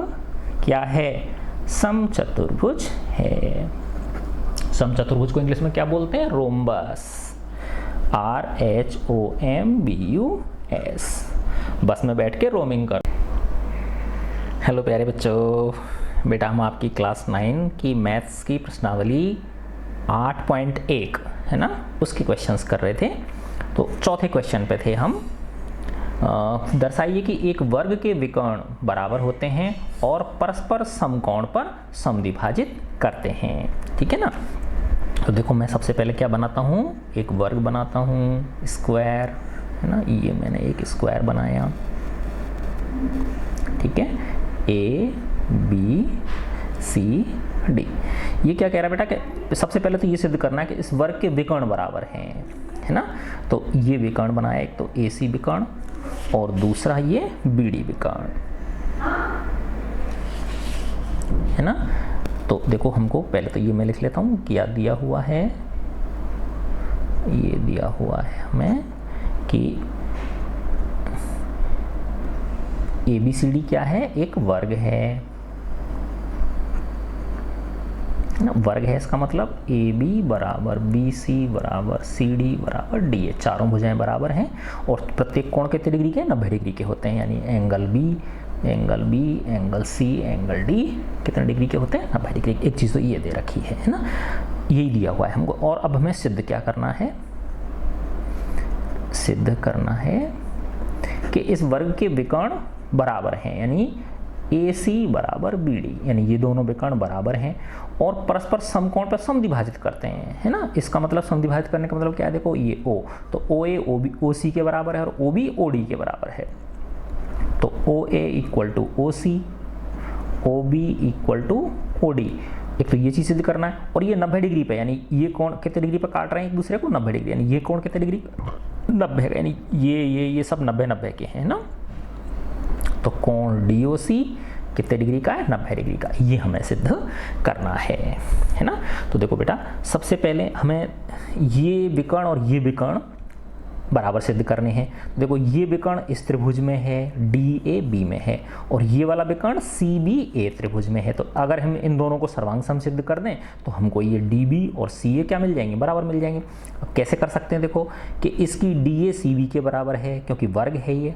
क्या है, समचतुर्भुज है। समचतुर्भुज को इंग्लिश में क्या बोलते हैं, रोम्बस, RHOMBUS। बस में बैठ के रोमिंग कर। हेलो प्यारे बच्चों, बेटा हम आपकी क्लास 9 की मैथ्स की प्रश्नावली 8.1 है ना, उसकी क्वेश्चंस कर रहे थे। तो चौथे क्वेश्चन पे थे हम। दर्शाइए कि एक वर्ग के विकर्ण बराबर होते हैं और परस्पर समकोण पर समद्विभाजित करते हैं, ठीक है ना। तो देखो मैं सबसे पहले क्या बनाता हूँ, एक वर्ग बनाता हूँ, स्क्वायर, है ना, ये मैंने एक स्क्वायर बनाया, ठीक है, ए बी सी डी। ये क्या कह रहा है बेटा कि सबसे पहले तो ये सिद्ध करना है कि इस वर्ग के विकर्ण बराबर हैं, है ना। तो ये विकर्ण बनाया, एक तो ए सी विकर्ण और दूसरा ये बी डी विकर्ण, है ना। तो देखो हमको पहले तो ये मैं लिख लेता हूँ, क्या दिया हुआ है, ये दिया हुआ है हमें कि ए बी सी डी क्या है, एक वर्ग है ना, वर्ग है, इसका मतलब ए बी बराबर बी सी बराबर सी डी बराबर डी है, चारों भुजाएं बराबर हैं और प्रत्येक कोण कितने डिग्री के, 90 डिग्री के होते हैं, यानी angle B, angle C, angle D कितने डिग्री के होते हैं, 90 डिग्री। एक चीज़ तो ये दे रखी है ना, यही दिया हुआ है हमको। और अब हमें सिद्ध क्या करना है, सिद्ध करना है कि इस वर्ग के विकर्ण बराबर हैं, यानी ए सी बराबर बी डी, यानी ये दोनों विकर्ण बराबर हैं और परस्पर समकोण पर समद्विभाजित करते हैं, है ना। इसका मतलब समद्विभाजित करने का मतलब क्या है, देखो ये ओ, तो ओ ए ओ बी ओ सी के बराबर है और ओ बी ओ डी के बराबर है, तो O A equal to O C, O B equal to O D. एक तो ये चीज़ सिद्ध करना है और ये 90 डिग्री पे, यानी ये कोण कितने डिग्री पे काट रहे हैं एक दूसरे को, 90 डिग्री, यानी ये कोण कितने डिग्री, 90 का, यानी ये सब 90 के हैं ना। तो कोण डी ओ सी कितने डिग्री का है, 90 डिग्री का, ये हमें सिद्ध करना है ना। तो देखो बेटा सबसे पहले हमें ये विकर्ण और ये विकर्ण बराबर सिद्ध करने हैं। देखो ये विकर्ण इस त्रिभुज में है, डी ए बी में है, और ये वाला विकर्ण सी बी ए त्रिभुज में है। तो अगर हम इन दोनों को सर्वांग सम सिद्ध कर दें तो हमको ये डी बी और सी ए क्या मिल जाएंगे, बराबर मिल जाएंगे। अब कैसे कर सकते हैं, देखो कि इसकी डी ए सी बी के बराबर है क्योंकि वर्ग है ये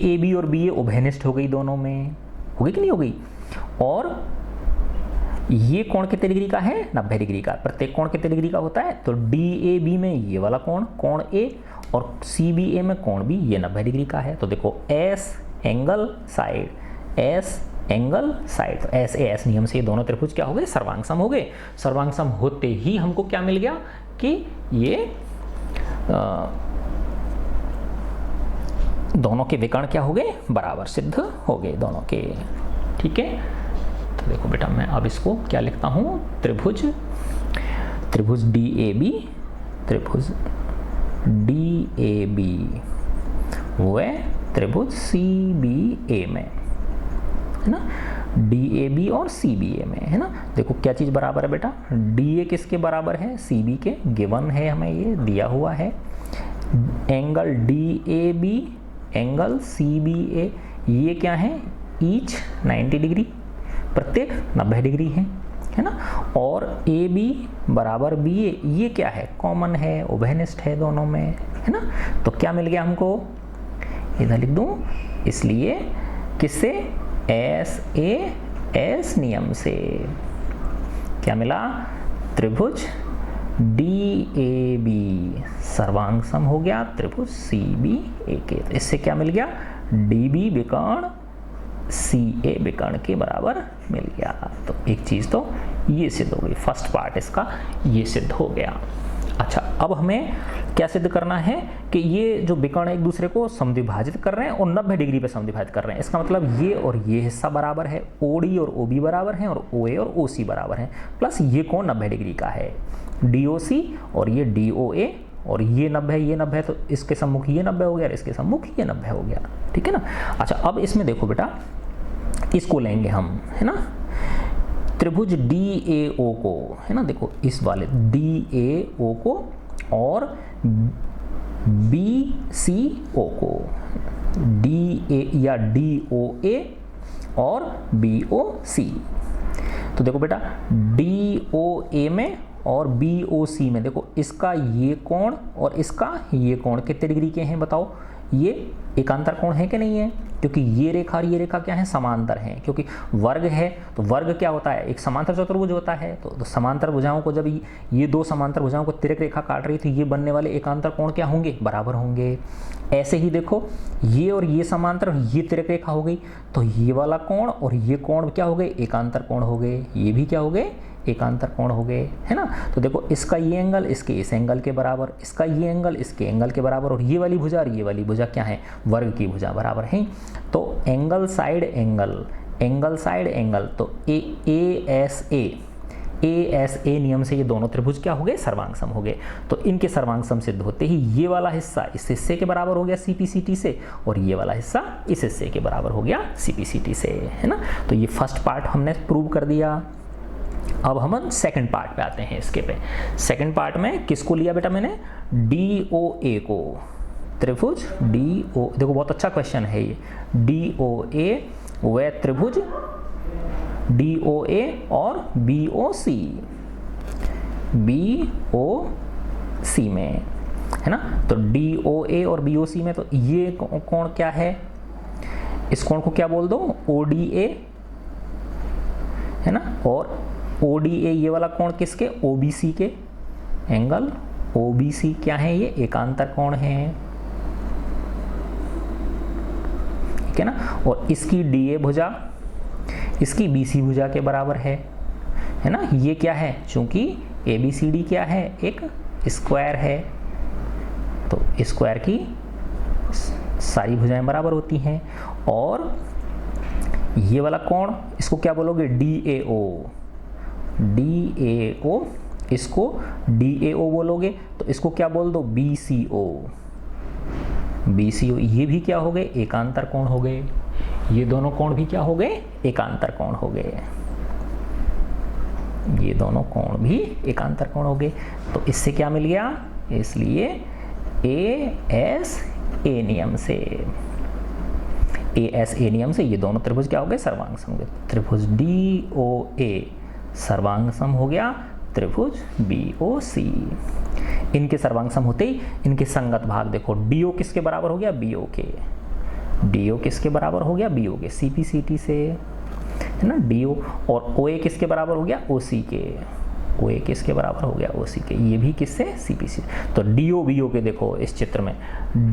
ए बी और बी ए उभयनिष्ठ हो गई, दोनों में हो गई कि नहीं हो गई। और ये कोण कितने डिग्री का है, 90 डिग्री का। प्रत्येक कोण कितने डिग्री का होता है, तो डी ए बी में ये वाला कोण ए और सी बी ए में कोण बी, ये 90 डिग्री का है। तो देखो S angle side, S angle side, तो एस ए एस नियम से ये दोनों त्रिभुज क्या हो गए, सर्वांग सम हो गए। सर्वांग सम होते ही हमको क्या मिल गया कि ये दोनों के विकर्ण क्या हो गए, बराबर सिद्ध हो गए दोनों के, ठीक है। तो देखो बेटा मैं अब इसको क्या लिखता हूँ, त्रिभुज डी ए बी, त्रिभुज डी ए बी व त्रिभुज सी बी ए में, है ना, डी ए बी और सी बी ए में, है ना। देखो क्या चीज़ बराबर है बेटा, डी ए किसके बराबर है, सी बी के, गिवन है हमें, ये दिया हुआ है। Angle D A B angle C B A, ये क्या है, ईच 90 डिग्री, प्रत्येक 90 डिग्री है ना। और ए बी बराबर बी ए, ये क्या है, कॉमन है, उभयनिष्ठ है दोनों में, है ना। तो क्या मिल गया हमको, इधर लिख दूं, इसलिए किससे, एस ए एस नियम से क्या मिला, त्रिभुज डी ए बी सर्वांग सम हो गया त्रिभुज सी बी ए के। तो इससे क्या मिल गया, डी बी विकर्ण सी ए विकर्ण के बराबर मिल गया। तो एक चीज़ तो ये सिद्ध हो गई, फर्स्ट पार्ट इसका ये सिद्ध हो गया। अच्छा अब हमें क्या सिद्ध करना है कि ये जो विकर्ण एक दूसरे को समद्विभाजित कर रहे हैं और 90 डिग्री पे समद्विभाजित कर रहे हैं। इसका मतलब ये और ये हिस्सा बराबर है, ओडी और ओबी बराबर हैं और ओए और ओसी बराबर हैं, प्लस ये कोण 90 डिग्री का है, डीओसी और ये डीओए, और ये 90 है ये 90 है, तो इसके सम्मुख ये 90 हो गया और इसके सम्मुख ये 90 हो गया, ठीक है ना। अच्छा अब इसमें देखो बेटा, इसको लेंगे हम, है ना, त्रिभुज डी ए ओ को, है ना, देखो इस वाले डी ए ओ को और बी सी ओ को, डी ए या डी ओ ए और बी ओ सी। तो देखो बेटा डी ओ ए में और बी ओ सी में, देखो इसका ये कोण और इसका ये कोण कितने डिग्री के हैं बताओ, ये एकांतर कोण है कि नहीं है, क्योंकि ये रेखा और ये रेखा क्या है, समांतर हैं, क्योंकि वर्ग है तो वर्ग क्या होता है, एक समांतर चतुर्भुज होता है। तो समांतर भुजाओं को जब ये दो समांतर भुजाओं को तिर्यक रेखा काट रही थी, ये बनने वाले एकांतर कोण क्या होंगे, बराबर होंगे। ऐसे ही देखो ये और ये समांतर और ये तिर्यक रेखा हो गई, तो ये वाला कोण और ये कोण क्या हो गए, एकांतर कोण हो गए, ये भी क्या हो गए, एकांतर कोण हो गए, है ना। तो देखो इसका ये एंगल इसके इस एंगल के बराबर, इसका ये एंगल इसके एंगल के बराबर, और ये वाली भुजा और ये वाली भुजा क्या है, वर्ग की भुजा बराबर है। तो angle side angle, angle side angle, तो ASA नियम से ये दोनों त्रिभुज क्या हो गए, सर्वांग सम हो गए। तो इनके सर्वांग सम सिद्ध होते ही ये वाला हिस्सा इस हिस्से के बराबर हो गया CPCT से, और ये वाला हिस्सा इस हिस्से के बराबर हो गया CPCT से, है ना। तो ये फर्स्ट पार्ट हमने प्रूव कर दिया। अब हम सेकंड पार्ट पे आते हैं। इसके पे सेकंड पार्ट में किसको लिया बेटा मैंने, DOA को, त्रिभुज DO, देखो बहुत अच्छा क्वेश्चन है ये, DOA व त्रिभुज DOA और BOC में, है ना। तो DOA और BOC में तो ये कोण क्या है, इस कोण को क्या बोल दो, ODA, है ना। और ODA ये वाला कोण किसके, OBC के, एंगल OBC क्या है, ये एकांतर कोण है, ठीक है ना। और इसकी DA भुजा इसकी BC भुजा के बराबर है ना। ये क्या है, चूंकि ABCD क्या है, एक स्क्वायर है, तो स्क्वायर की सारी भुजाएं बराबर होती हैं। और ये वाला कोण इसको क्या बोलोगे, DAO, इसको DAO बोलोगे, तो इसको क्या बोल दो, BCO, ये भी क्या हो गए, एकांतर कोण हो गए। ये दोनों कोण भी क्या हो गए, एकांतर कोण हो गए, ये दोनों कोण भी एकांतर कोण हो गए। तो इससे क्या मिल गया, इसलिए ASA नियम से ये दोनों त्रिभुज क्या हो गए, सर्वांग सम हो गए। त्रिभुज DOA सर्वांग सम हो गया, त्रिभुज BOC इनके सर्वांग सम होते ही इनके संगत भाग देखो, DO किसके बराबर हो गया, BO के, DO किसके बराबर हो गया, BO के, CPCT से, है ना, DO। और OA किसके बराबर हो गया, OC के, OA किसके बराबर हो गया, OC के, ये भी किससे, CPC। तो DO BO के देखो इस चित्र में,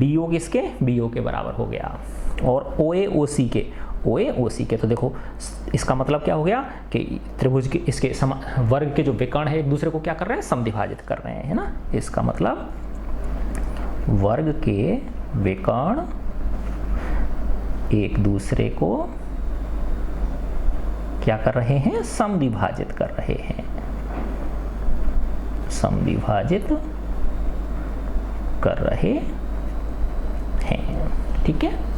DO किसके, BO के बराबर हो गया, और OA OC के, तो देखो इसका मतलब क्या हो गया कि त्रिभुज के इसके वर्ग के जो विकर्ण है एक दूसरे को क्या कर रहे हैं, समद्विभाजित कर रहे हैं, है ना। इसका मतलब वर्ग के विकर्ण एक दूसरे को क्या कर रहे हैं, समद्विभाजित कर रहे हैं, समद्विभाजित कर रहे हैं, ठीक है।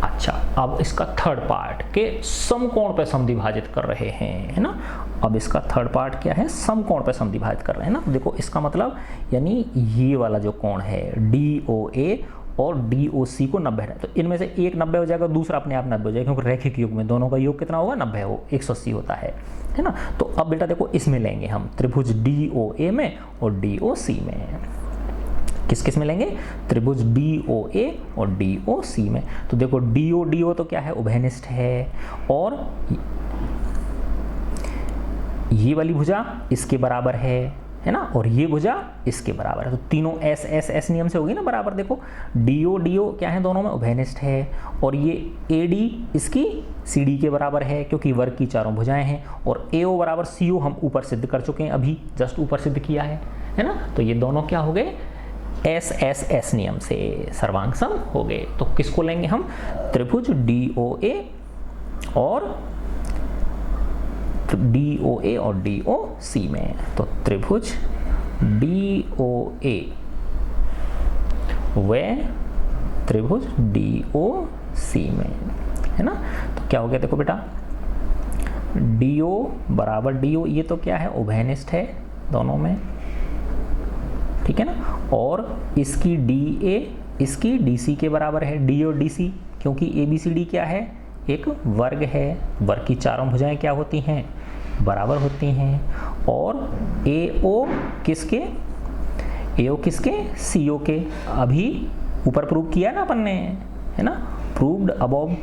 अच्छा, अब इसका थर्ड पार्ट के समकोण पे समद्विभाजित कर रहे हैं, है ना। अब इसका थर्ड पार्ट क्या है, समकोण पे समद्विभाजित कर रहे हैं ना। तो देखो इसका मतलब यानी ये वाला जो कोण है DOA और DOC को 90 है, तो इनमें से एक 90 हो जाएगा, दूसरा अपने आप 90 हो जाएगा, क्योंकि रैखिक योग में दोनों का योग कितना होगा, 90 हो, 180 होता है ना। तो अब बेटा देखो इसमें लेंगे हम त्रिभुज DOA में और DOC में, किस में लेंगे, त्रिभुज DOA और DOC में। तो देखो DO तो क्या है, उभयनिष्ठ है, और ये वाली भुजा इसके बराबर है ना, और ये भुजा इसके बराबर है, तो तीनों S नियम से होगी ना बराबर। देखो DO क्या है, दोनों में उभयनिष्ठ है, और ये AD इसकी CD के बराबर है, क्योंकि वर्ग की चारों भुजाएं हैं, और AO बराबर CO हम ऊपर सिद्ध कर चुके हैं, अभी जस्ट ऊपर सिद्ध किया है ना। तो ये दोनों क्या हो गए, S नियम से सर्वांग सम हो गए। तो किसको लेंगे हम, त्रिभुज DOA और DOC में। तो त्रिभुज DOA व त्रिभुज DOC में, है ना। तो क्या हो गया, देखो बेटा DO बराबर DO, ये तो क्या है, उभयनिष्ठ है दोनों में, ठीक है ना। और इसकी DA इसकी DC के बराबर है, D और DC, क्योंकि ABCD क्या है, एक वर्ग है, वर्ग की चारों भुजाएं क्या होती हैं, बराबर होती हैं। और AO किसके, CO के, अभी ऊपर प्रूव किया ना अपन ने, है ना, प्रूव्ड अबव,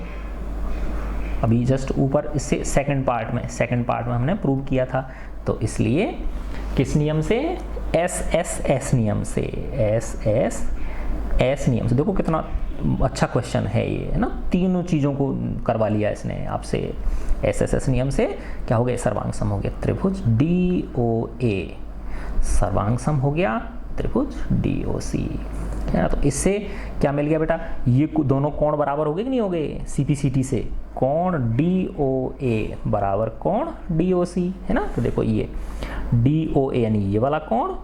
अभी जस्ट ऊपर इससे सेकंड पार्ट में हमने प्रूव किया था। तो इसलिए किस नियम से, एस नियम से, एस नियम से। देखो कितना अच्छा क्वेश्चन है ये, है ना, तीनों चीज़ों को करवा लिया इसने आपसे। एस नियम से क्या हो गया, सर्वांग सम हो गया त्रिभुज DOA, सर्वांग सम हो गया त्रिभुज DOC, है ना। तो इससे क्या मिल गया बेटा, ये दोनों कोण बराबर हो गए कि नहीं हो गए, CPCT से कोण DOA बराबर कोण DOC, है ना। तो देखो ये DOA यानी ये वाला कोण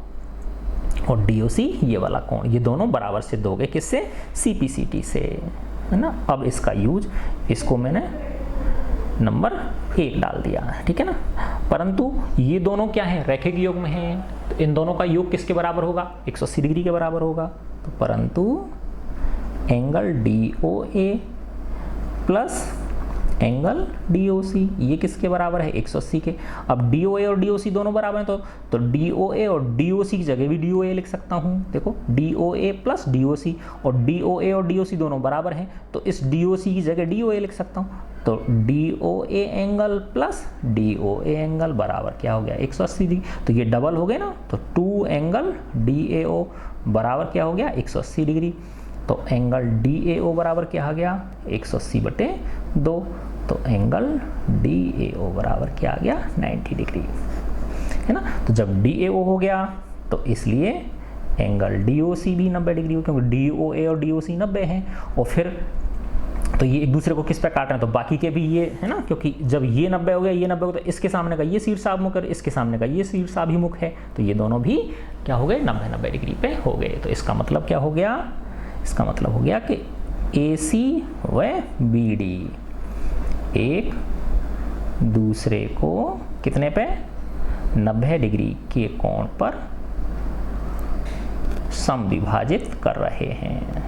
और DOC ये वाला कोण, ये दोनों बराबर सिद्ध हो गए किससे, CPCT से, है ना। अब इसका यूज, इसको मैंने नंबर 1 डाल दिया, ठीक है ना। परंतु ये दोनों क्या है, रैखिक योग में हैं, तो इन दोनों का योग किसके बराबर होगा, 180 डिग्री के बराबर होगा। तो परंतु angle DOA plus angle DOC ये किसके बराबर है, 180 के। अब DOA और DOC दोनों बराबर हैं, तो DOA और DOC की जगह भी DOA लिख सकता हूँ। देखो DOA प्लस DOC, और DOA और DOC दोनों बराबर हैं, तो इस DOC की जगह DOA लिख सकता हूँ। तो DOA angle plus DOA angle बराबर क्या हो गया, 180 डिग्री। तो ये डबल हो गए ना, तो 2 एंगल DAO बराबर क्या हो गया, 180 डिग्री। तो एंगल DAO बराबर क्या आ गया, 180/2। तो एंगल DAO बराबर क्या आ गया, 90 डिग्री, है ना। तो जब DAO हो गया तो इसलिए एंगल DOC भी 90 डिग्री हो, क्योंकि DOA और DOC 90 हैं। और फिर तो ये एक दूसरे को किस पे काट रहे हैं, तो बाकी के भी ये, है ना, क्योंकि जब ये 90 हो गया, ये 90 हो गया, तो इसके सामने का ये शीर्षाभिमुख और इसके सामने का ये शीर्षाभिमुख है, तो ये दोनों भी क्या हो गए, 90 डिग्री पे हो गए। तो इसका मतलब क्या हो गया, इसका मतलब हो गया कि AC व BD एक दूसरे को कितने पे, 90 डिग्री के कोण पर समविभाजित कर रहे हैं।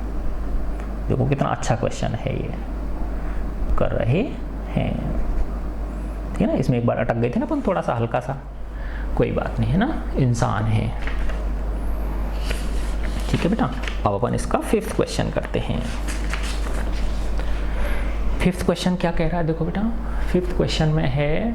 देखो कितना अच्छा क्वेश्चन है ये, कर रहे हैं, ठीक है ना। इसमें एक बार अटक गए थे ना अपन, थोड़ा सा हल्का सा, कोई बात नहीं, है ना, इंसान है, ठीक है बेटा। अब अपन इसका 5th क्वेश्चन करते हैं। 5th क्वेश्चन क्या कह रहा है, देखो बेटा 5th क्वेश्चन में है,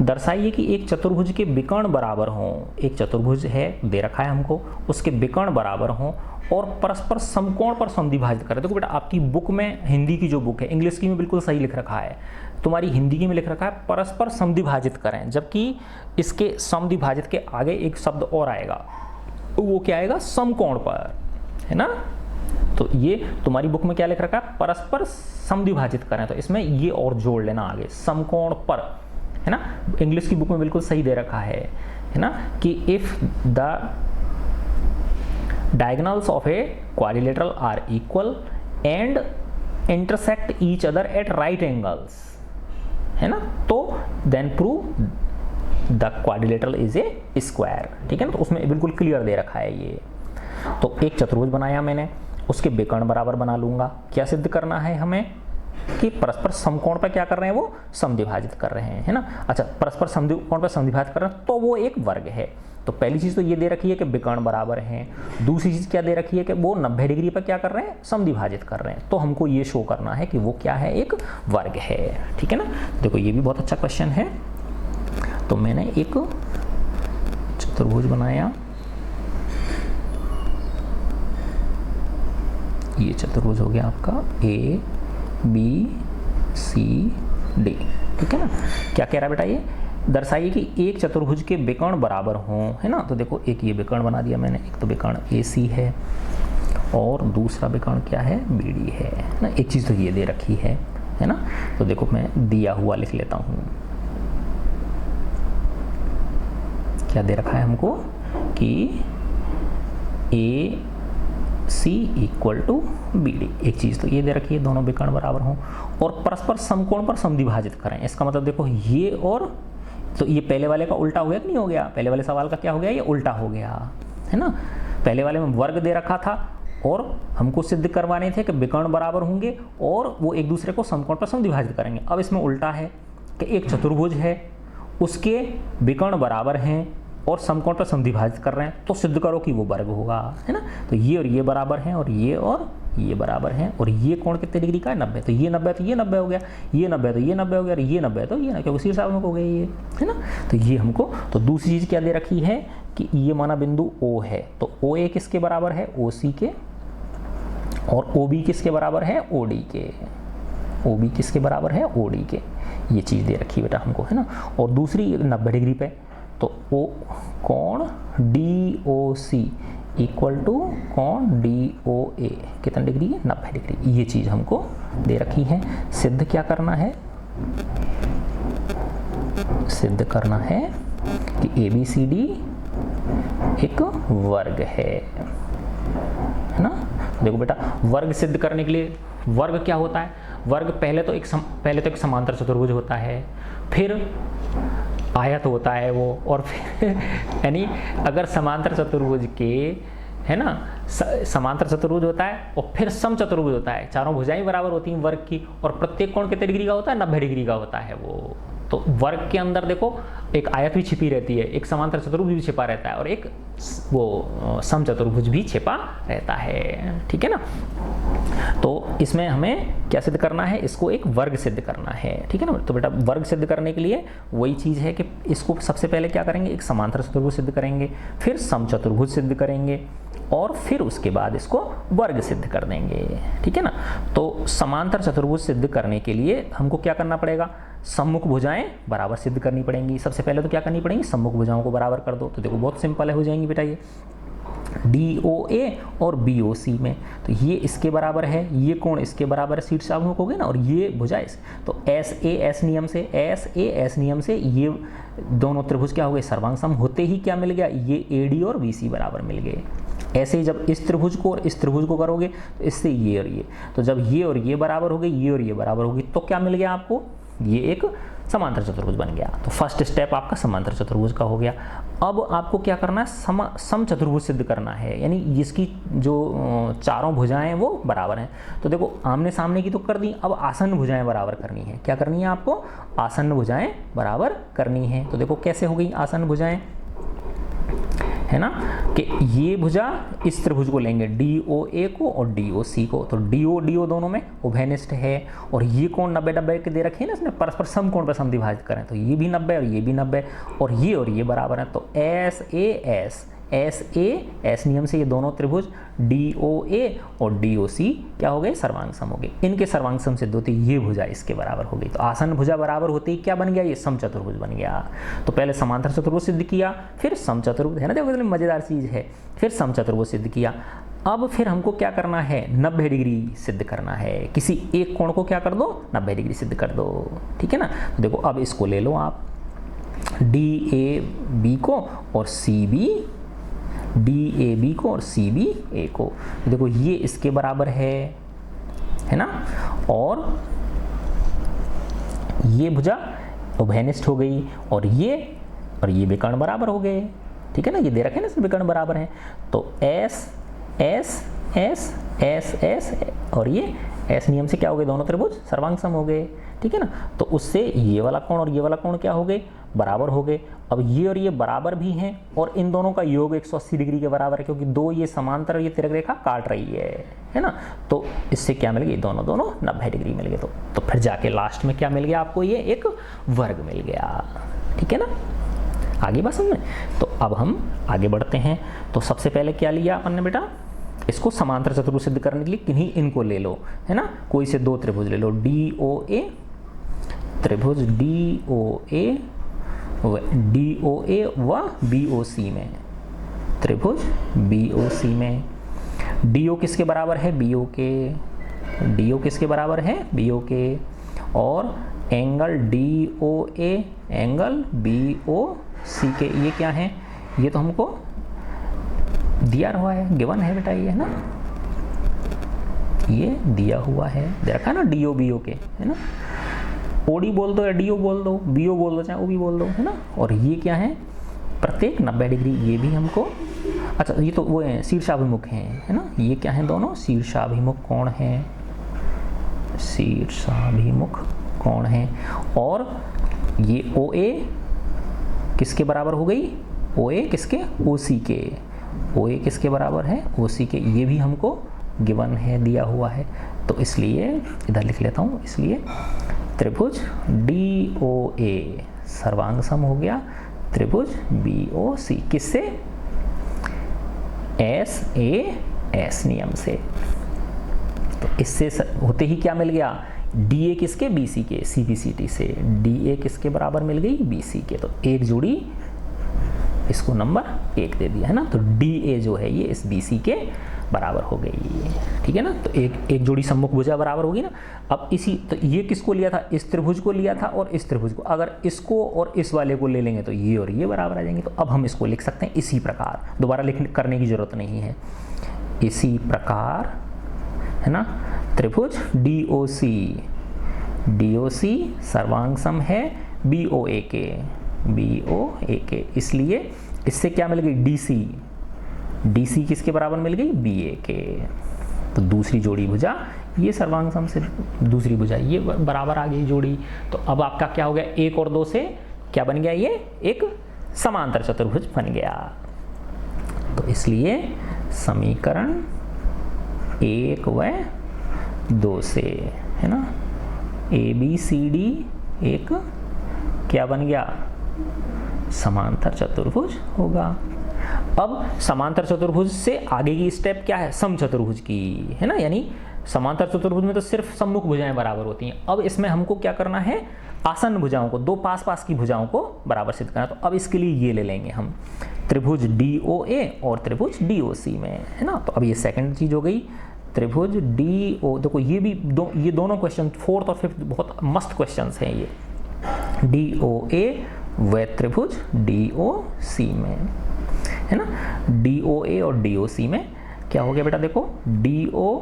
दर्शाइए कि एक चतुर्भुज के विकर्ण बराबर हों। एक चतुर्भुज है दे रखा है हमको, उसके विकर्ण बराबर हों और परस्पर समकोण पर समद्विभाजित करें। देखो बेटा आपकी बुक में, हिंदी की जो बुक है, इंग्लिश की में बिल्कुल सही लिख रखा है, तुम्हारी हिंदी की में लिख रखा है परस्पर समद्विभाजित करें, जबकि इसके समद्विभाजित के आगे एक शब्द और आएगा, वो क्या आएगा, समकोण पर, है ना। तो ये तुम्हारी बुक में क्या लिख रखा है, परस्पर समद्विभाजित करें, तो इसमें ये और जोड़ लेना आगे, समकोण पर, है ना। इंग्लिश की बुक में बिल्कुल सही दे रखा है ना, कि if the diagonals of a quadrilateral are equal and intersect each other at right angles, है ना, तो then prove the quadrilateral is a square, ठीक है ना। तो उसमें बिल्कुल क्लियर दे रखा है ये। तो एक चतुर्भुज बनाया मैंने, उसके विकर्ण बराबर बना लूंगा। क्या सिद्ध करना है हमें, कि परस्पर समकोण पर क्या कर रहे हैं, वो समद्विभाजित कर रहे हैं, है ना। अच्छा, परस्पर समकोण पर समद्विभाजित कर रहे हैं तो वो एक वर्ग है। तो पहली चीज तो ये दे रखी है कि विकर्ण बराबर हैं। दूसरी चीज क्या दे रखी है कि वो 90 डिग्री पर क्या कर रहे हैं, समद्विभाजित कर रहे हैं। तो हमको ये शो करना है कि वो क्या है, एक वर्ग है, ठीक है ना। देखो ये भी बहुत अच्छा क्वेश्चन है। तो मैंने एक चतुर्भुज बनाया, ये चतुर्भुज हो गया आपका ABCD, ठीक है ना। क्या कह रहा है बेटा, ये दर्शाइए कि एक चतुर्भुज के विकर्ण बराबर हों, है ना। तो देखो एक ये विकर्ण बना दिया मैंने, एक तो विकर्ण AC है और दूसरा विकर्ण क्या है, BD है ना। एक चीज़ तो ये दे रखी है ना। तो देखो मैं दिया हुआ लिख लेता हूँ, क्या दे रखा है हमको, कि AC इक्वल टू BD। एक चीज़ तो ये दे रखी है, दोनों विकर्ण बराबर हों और परस्पर समकोण पर समद्विभाजित करें। इसका मतलब देखो ये और, तो ये पहले वाले का उल्टा हो गया कि नहीं हो गया, पहले वाले सवाल का क्या हो गया, ये उल्टा हो गया, है ना। पहले वाले में वर्ग दे रखा था और हमको सिद्ध करवाने थे कि विकर्ण बराबर होंगे और वो एक दूसरे को समकोण पर समद्विभाजित करेंगे। अब इसमें उल्टा है कि एक चतुर्भुज है, उसके विकर्ण बराबर हैं और समकोण पर समद्विभाजित कर रहे हैं, तो सिद्ध करो कि वो वर्ग होगा, है ना। तो ये और ये बराबर हैं और ये बराबर है, और ये कोण कितने डिग्री का है 90, तो ये 90 तो ये 90 हो गया, ये 90 तो ये 90 हो गया, और ये 90 तो ये ना, क्योंकि शीर्षाभिमुख हो गया ये, है ना। तो ये हमको, तो दूसरी चीज़ क्या दे रखी है कि ये माना बिंदु O है, तो OA किसके बराबर है OC के, और OB किसके बराबर है OD के, OB किसके बराबर है OD के, ये चीज़ दे रखी है बेटा हमको, है ना। और दूसरी 90 डिग्री पे, तो O कोण DOC इक्वल टू कोण DOA कितना डिग्री है 90 डिग्री, ये चीज़ हमको दे रखी है। सिद्ध क्या करना है, सिद्ध करना है कि ABCD एक वर्ग है ना। देखो बेटा, वर्ग सिद्ध करने के लिए वर्ग क्या होता है, वर्ग पहले तो एक समांतर चतुर्भुज होता है, फिर आयत होता है वो, और फिर यानी अगर समांतर चतुर्भुज के, है ना, समांतर चतुर्भुज होता है और फिर सम चतुर्भुज होता है, चारों भुजाएं बराबर होती हैं वर्ग की, और प्रत्येक कोण कितने डिग्री का होता है 90 डिग्री का होता है वो। तो वर्ग के अंदर देखो एक आयत भी छिपी रहती है, एक समांतर चतुर्भुज भी छिपा रहता है, और एक वो सम चतुर्भुज भी छिपा रहता है, ठीक है ना। तो इसमें हमें क्या सिद्ध करना है, इसको एक वर्ग सिद्ध करना है, ठीक है ना। तो बेटा वर्ग सिद्ध करने के लिए वही चीज़ है कि इसको सबसे पहले क्या करेंगे, एक समांतर चतुर्भुज सिद्ध करेंगे, फिर सम चतुर्भुज सिद्ध करेंगे, और फिर उसके बाद इसको वर्ग सिद्ध कर देंगे, ठीक है ना। तो समांतर चतुर्भुज सिद्ध करने के लिए हमको क्या करना पड़ेगा, सम्मुख भुजाएं बराबर सिद्ध करनी पड़ेंगी। सबसे पहले तो क्या करनी पड़ेगी, सम्मुख भुजाओं को बराबर कर दो। तो देखो बहुत सिंपल है, हो जाएंगी बेटा ये DOA और BOC में, तो ये इसके बराबर है, ये कोण इसके बराबर है, शीर्षाभिमुख हो गए ना, और ये भुजा इस, तो SAS नियम से ये दोनों त्रिभुज क्या हो गए सर्वांग सम, होते ही क्या मिल गया, ये AD और BC बराबर मिल गए। ऐसे ही जब इस त्रिभुज को और इस त्रिभुज को करोगे तो इससे ये और ये, तो जब ये और ये बराबर हो गई, ये और ये बराबर होगी, तो क्या मिल गया आपको, ये एक समांतर चतुर्भुज बन गया। तो फर्स्ट स्टेप आपका समांतर चतुर्भुज का हो गया। अब आपको क्या करना है, सम चतुर्भुज सिद्ध करना है, यानी जिसकी जो चारों भुजाएं वो बराबर हैं। तो देखो आमने सामने की तो कर दी, अब आसन्न भुजाएं बराबर करनी है। क्या करनी है आपको, आसन्न भुजाएं बराबर करनी है। तो देखो कैसे हो गई आसन्न भुजाएं, है ना, कि ये भुजा इस त्रिभुज को लेंगे DOA को और DOC को, तो DO दोनों में उभयनिष्ठ है, और ये कोण 90 के दे रखे हैं ना इसने, परस्पर सम कोण पर समद्विभाजित करें, तो ये भी 90 और ये भी 90, और ये बराबर है। तो SAS नियम से ये दोनों त्रिभुज DOA और DOC क्या हो गए, सर्वांग सम हो गए। इनके सर्वांग सम सिद्ध होते ये भुजा इसके बराबर हो गई। तो आसन्न भुजा बराबर होते ही क्या बन गया, ये सम चतुर्भुज बन गया। तो पहले समांतर चतुर्भुज सिद्ध किया, फिर सम चतुर्भुज, है ना, देखो कितनी मजेदार चीज है, फिर सम चतुर्भुज सिद्ध किया। अब फिर हमको क्या करना है, 90 डिग्री सिद्ध करना है, किसी एक कोण को क्या कर दो 90 डिग्री सिद्ध कर दो, ठीक है ना। तो देखो अब इसको ले लो आप, DAB को और DAB को और CBA को, देखो ये इसके बराबर है ना, और ये भुजा उभयनिष्ठ हो गई, और ये विकर्ण बराबर हो गए, ठीक है ना, ये दे रखे ना इसमें विकर्ण बराबर हैं। तो S और ये S नियम से क्या हो गए, दोनों त्रिभुज सर्वांग सम हो गए, ठीक है ना। तो उससे ये वाला कोण और ये वाला कोण क्या हो गए, बराबर हो गए। अब ये और ये बराबर भी हैं, और इन दोनों का योग 180 डिग्री के बराबर है, क्योंकि दो ये समांतर ये तिरक रेखा काट रही है ना। तो इससे क्या मिल गया, दोनों 90 डिग्री मिल गए। तो फिर जाके लास्ट में क्या मिल गया आपको, ये एक वर्ग मिल गया, ठीक है ना। आगे बात समझ में। तो अब हम आगे बढ़ते हैं। तो सबसे पहले क्या लिया अपन ने बेटा, इसको समांतर चतुर्भुज सिद्ध करने के लिए किन्हीं इनको ले लो, है ना, कोई से दो त्रिभुज ले लो, DOA त्रिभुज DOA व BOC में, त्रिभुज BOC में DO किसके बराबर है, BO के, DO किसके बराबर है, BO के, और एंगल DOA एंगल BOC के, ये क्या है, ये तो हमको दिया हुआ है, गिवन है बेटा, ये है ना, ये दिया हुआ है, दे रखा है ना DO BO के, है ना। OD बोल दो या DO बोल दो, BO बोल दो चाहे OB बोल दो, है ना। और ये क्या है, प्रत्येक 90 डिग्री, ये भी हमको, अच्छा ये तो वो है शीर्षाभिमुख हैं, है ना। ये क्या है, दोनों शीर्षाभिमुख कोण हैं, शीर्षाभिमुख कोण हैं। और ये OA किसके बराबर हो गई, OA किसके, OC के, OA किसके बराबर है, OC के, ये भी हमको गिवन है, दिया हुआ है, तो इसलिए इधर लिख लेता हूँ, इसलिए त्रिभुज DOA सर्वांग सम हो गया त्रिभुज BOC, किससे? SAS नियम से। तो इससे होते ही क्या मिल गया? DA किसके? BC के, CBCT से DA किसके बराबर मिल गई? BC के। तो एक जोड़ी इसको नंबर 1 दे दिया है ना, तो DA जो है ये इस BC के बराबर हो गई, ठीक है ना। तो एक जोड़ी सम्मुख भुजा बराबर होगी ना। अब इसी, तो ये किसको लिया था? इस त्रिभुज को लिया था और इस त्रिभुज को। अगर इसको और इस वाले को ले लेंगे तो ये और ये बराबर आ जाएंगे। तो अब हम इसको लिख सकते हैं इसी प्रकार, दोबारा करने की जरूरत नहीं है। इसी प्रकार है ना, त्रिभुज DOC सर्वांग सम है BOA के, इसलिए इससे क्या मिल गई? DC किसके बराबर मिल गई? BA के। तो दूसरी जोड़ी भुजा ये सर्वांग सम से दूसरी भुजा ये बराबर आ गई जोड़ी। तो अब आपका क्या हो गया? 1 और 2 से क्या बन गया? ये एक समांतर चतुर्भुज बन गया। तो इसलिए समीकरण 1 व 2 से है ना, ABCD एक क्या बन गया? समांतर चतुर्भुज होगा। अब समांतर चतुर्भुज से आगे की स्टेप क्या है? समचतुर्भुज की, है ना। यानी समांतर चतुर्भुज में तो सिर्फ सम्मुख भुजाएं बराबर होती हैं। अब इसमें हमको क्या करना है? आसन्न भुजाओं को, 2 पास की भुजाओं को बराबर सिद्ध करना। तो अब इसके लिए ये ले लेंगे हम, त्रिभुज DOA और त्रिभुज DOC में, है ना। तो अब ये सेकंड चीज हो गई, त्रिभुज DO। देखो ये भी ये दोनों क्वेश्चन 4th और 5th बहुत मस्त क्वेश्चन हैं ये। DOA व त्रिभुज DOC में, है ना। DOA और DOC में क्या हो गया बेटा? देखो DO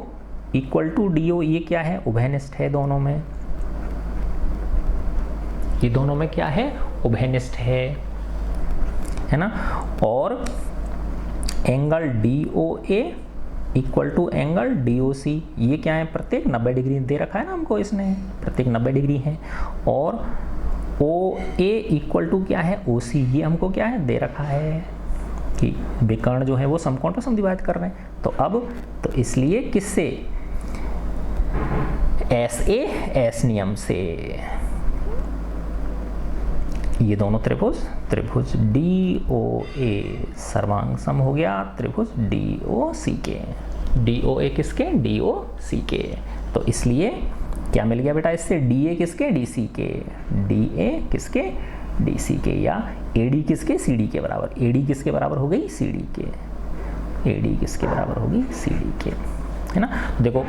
इक्वल टू DO, ये क्या है? उभयनिष्ठ है दोनों में। ये दोनों में क्या है? उभयनिष्ठ है ना। और angle DOA equal to angle DOC, ये क्या है? प्रत्येक 90 डिग्री दे रखा है ना हमको, इसने प्रत्येक 90 डिग्री है। और OA इक्वल टू क्या है? OC, ये हमको क्या है? दे रखा है कि विकर्ण जो है वो समकोण पर समद्विभाजित कर रहे हैं। तो अब तो इसलिए किससे? SAS नियम से ये दोनों त्रिभुज DOA सर्वांग सम हो गया त्रिभुज DOC के। DOA किसके? DOC के। तो इसलिए क्या मिल गया बेटा इससे? DA किसके? DC के। DA किसके? DC के। या AD किसके? CD के बराबर। AD किसके बराबर हो गई? CD के। AD किसके बराबर होगी? CD के, है ना। देखो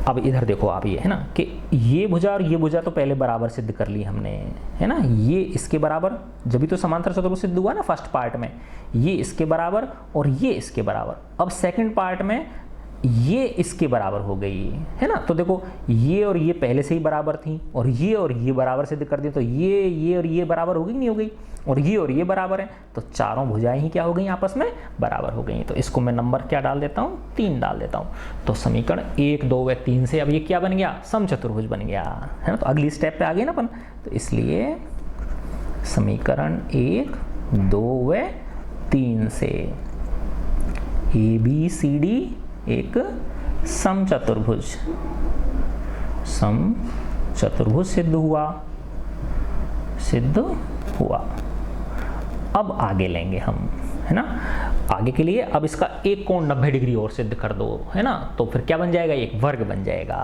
अब इधर देखो आप, ये है ना कि ये भुजा और ये भुजा तो पहले बराबर सिद्ध कर ली हमने, है ना। ये इसके बराबर, जब भी तो समांतर चतुर्भुज सिद्ध हुआ ना फर्स्ट पार्ट में, ये इसके बराबर और ये इसके बराबर। अब सेकंड पार्ट में ये इसके बराबर हो गई, है ना। तो देखो ये और ये पहले से ही बराबर थी और ये बराबर सिद्ध कर दिए, तो ये और ये बराबर हो गई नहीं हो गई, और ये बराबर है, तो चारों भुजाएं ही क्या हो गई? आपस में बराबर हो गई। तो इसको मैं नंबर क्या डाल देता हूँ? 3 डाल देता हूँ। तो समीकरण 1, 2 व 3 से अब ये क्या बन गया? समचतुर्भुज बन गया, है ना। तो अगली स्टेप पे आ गए ना अपन। तो इसलिए समीकरण 1, 2 व 3 से ABCD एक समचतुर्भुज सिद्ध हुआ। अब आगे लेंगे हम, है ना। आगे के लिए अब इसका एक कोण 90 डिग्री और सिद्ध कर दो, है ना। तो फिर क्या बन जाएगा? एक वर्ग बन जाएगा।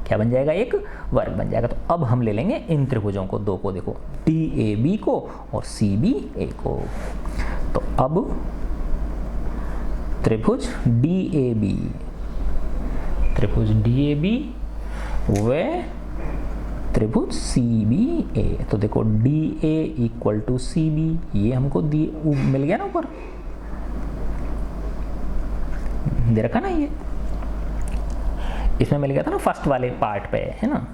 क्या बन जाएगा? एक वर्ग बन जाएगा। तो अब हम ले लेंगे इन त्रिभुजों को, 2 को, देखो DAB को और CBA को। तो अब त्रिभुज DAB व त्रिभुज CBA। तो देखो DA इक्वल टू CB, ये हमको मिल गया ना, ऊपर दे रखा ना, ये इसमें मिल गया था ना फर्स्ट वाले पार्ट पे, है ना।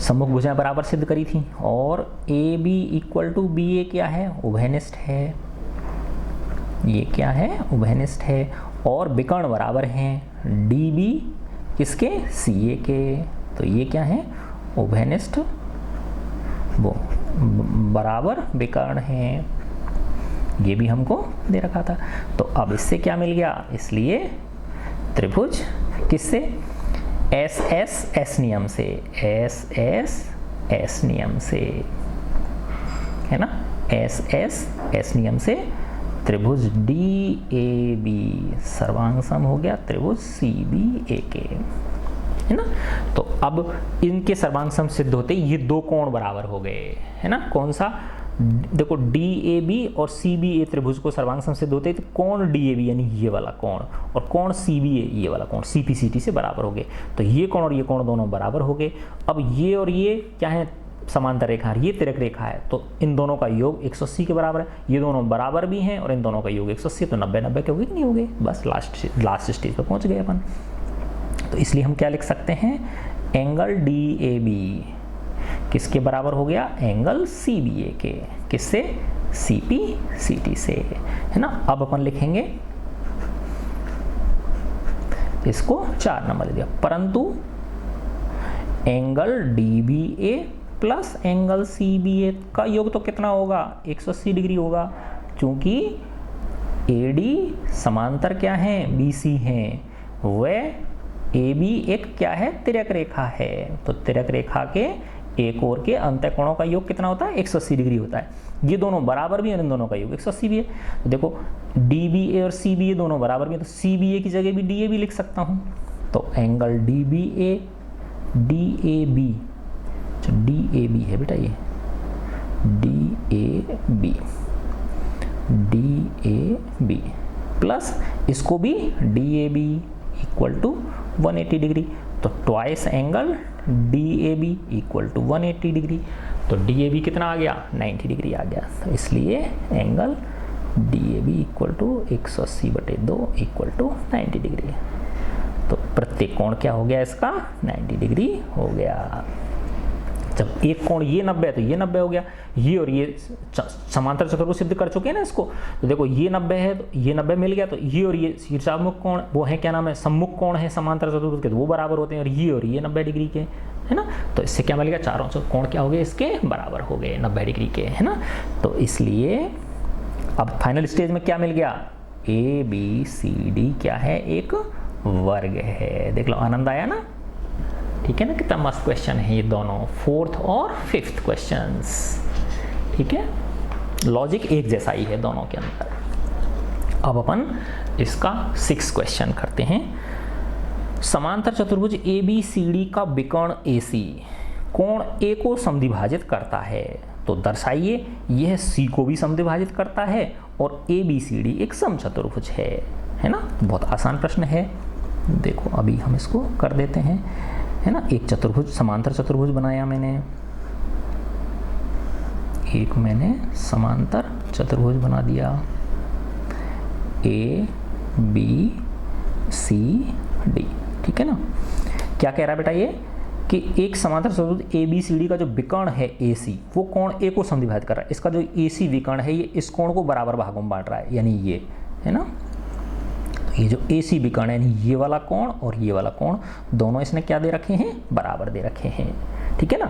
सम्मुख भुजाएं बराबर सिद्ध करी थी। और AB इक्वल टू BA क्या है? उभयनिष्ठ है। ये क्या है? उभयनिष्ठ है। और विकर्ण बराबर हैं। DB किसके? CA के। तो ये क्या है? उभयनिष्ठ वो बराबर विकर्ण है। ये भी हमको दे रखा था। तो अब इससे क्या मिल गया? इसलिए त्रिभुज किससे? एस एस एस नियम से, एस एस एस नियम से, है ना, एस एस एस नियम से त्रिभुज डी ए बी सर्वांग सम हो गया त्रिभुज सी बी ए के, है ना। तो अब इनके सर्वांग सम सिद्ध होते ये दो कोण बराबर हो गए, है ना। कौन सा? देखो डी ए बी और सी बी ए त्रिभुज को सर्वांग सम सिद्ध होते तो कोण डी ए बी यानी ये वाला कोण और कोण सी बी ए ये वाला कोण सी पी सी टी से बराबर हो गए। तो ये कोण और ये कोण दोनों बराबर हो गए। अब ये और ये क्या है? समांतर रेखा, ये तिर्यक रेखा है, तो इन दोनों का योग 180 के बराबर है। ये दोनों बराबर भी हैं और इन दोनों का योग 180, तो 90-90 के हो गए कि नहीं हो गए? बस लास्ट स्टेज पर पहुंच गए अपन। तो इसलिए हम क्या लिख सकते हैं? एंगल डी ए बी किसके बराबर हो गया? एंगल सी बी ए के। किससे? सी पी सी टी से, है ना। अब अपन लिखेंगे इसको 4 नंबर दिया, परंतु एंगल डी बी ए प्लस एंगल सी बी ए का योग तो कितना होगा? 180 डिग्री होगा, क्योंकि ए डी समांतर क्या है? बी सी है, वह ए बी एक क्या है? तिर्यक रेखा है। तो तिर्यक रेखा के एक ओर के अंतःकोणों का योग कितना होता है? 180 डिग्री होता है। ये दोनों बराबर भी है, इन दोनों का योग 180 भी है। तो देखो डी बी ए और सी बी ए दोनों बराबर भी है, तो सी बी ए की जगह भी डी ए बी लिख सकता हूँ। तो angle D B A B, D A B है बेटा, ये डी ए बी प्लस इसको भी D A B equal to 180 degree, तो twice angle D A B equal to 180 degree. तो डी ए बी कितना आ गया? 90 डिग्री आ गया। तो इसलिए angle D A B equal to 180/2 equal to 90 degree. तो प्रत्येक कोण क्या हो गया इसका? 90 डिग्री हो गया। जब एक कोण ये 90 है तो ये 90 हो गया। ये और ये समांतर चतुर्भुज सिद्ध कर चुके हैं ना इसको। तो देखो ये 90 है तो ये 90 मिल गया, तो ये और ये शीर्षाभिमुख कोण वो है क्या नाम है? सम्मुख कोण है समांतर चतुर्भुज के, तो वो बराबर होते हैं, और ये 90 डिग्री के, है ना। तो इससे क्या मिल गया? चारों कोण क्या हो गए? इसके बराबर हो गए 90 डिग्री के, है ना। तो इसलिए अब फाइनल स्टेज में क्या मिल गया? ए बी सी डी क्या है? एक वर्ग है। देख लो, आनंद आया ना? ठीक है ना, कितना मस्त क्वेश्चन है ये दोनों, 4th और 5th क्वेश्चंस। ठीक है, लॉजिक एक जैसा ही है दोनों के अंदर। अब अपन इसका 6th क्वेश्चन करते हैं। समांतर चतुर्भुज ए बी सी डी का विकर्ण ए सी कोण ए को समद्विभाजित करता है, तो दर्शाइए यह सी को भी समद्विभाजित करता है और ए बी सी डी एक समचतुर्भुज है ना। बहुत आसान प्रश्न है। देखो अभी हम इसको कर देते हैं, है ना। एक चतुर्भुज, समांतर चतुर्भुज बनाया मैंने, एक मैंने समांतर चतुर्भुज बना दिया, ए बी सी डी। ठीक है ना। क्या कह रहा है बेटा ये कि एक समांतर चतुर्भुज ए बी सी डी का जो विकर्ण है ए सी, वो कोण ए को समद्विभाजित कर रहा है। इसका जो ए सी विकर्ण है ये इस कोण को बराबर भागों में बांट रहा है, यानी ये, है ना। ये जो ए सी विकर्ण है, यानी ये वाला कोण और ये वाला कोण दोनों इसने क्या दे रखे हैं? बराबर दे रखे हैं। ठीक है ना।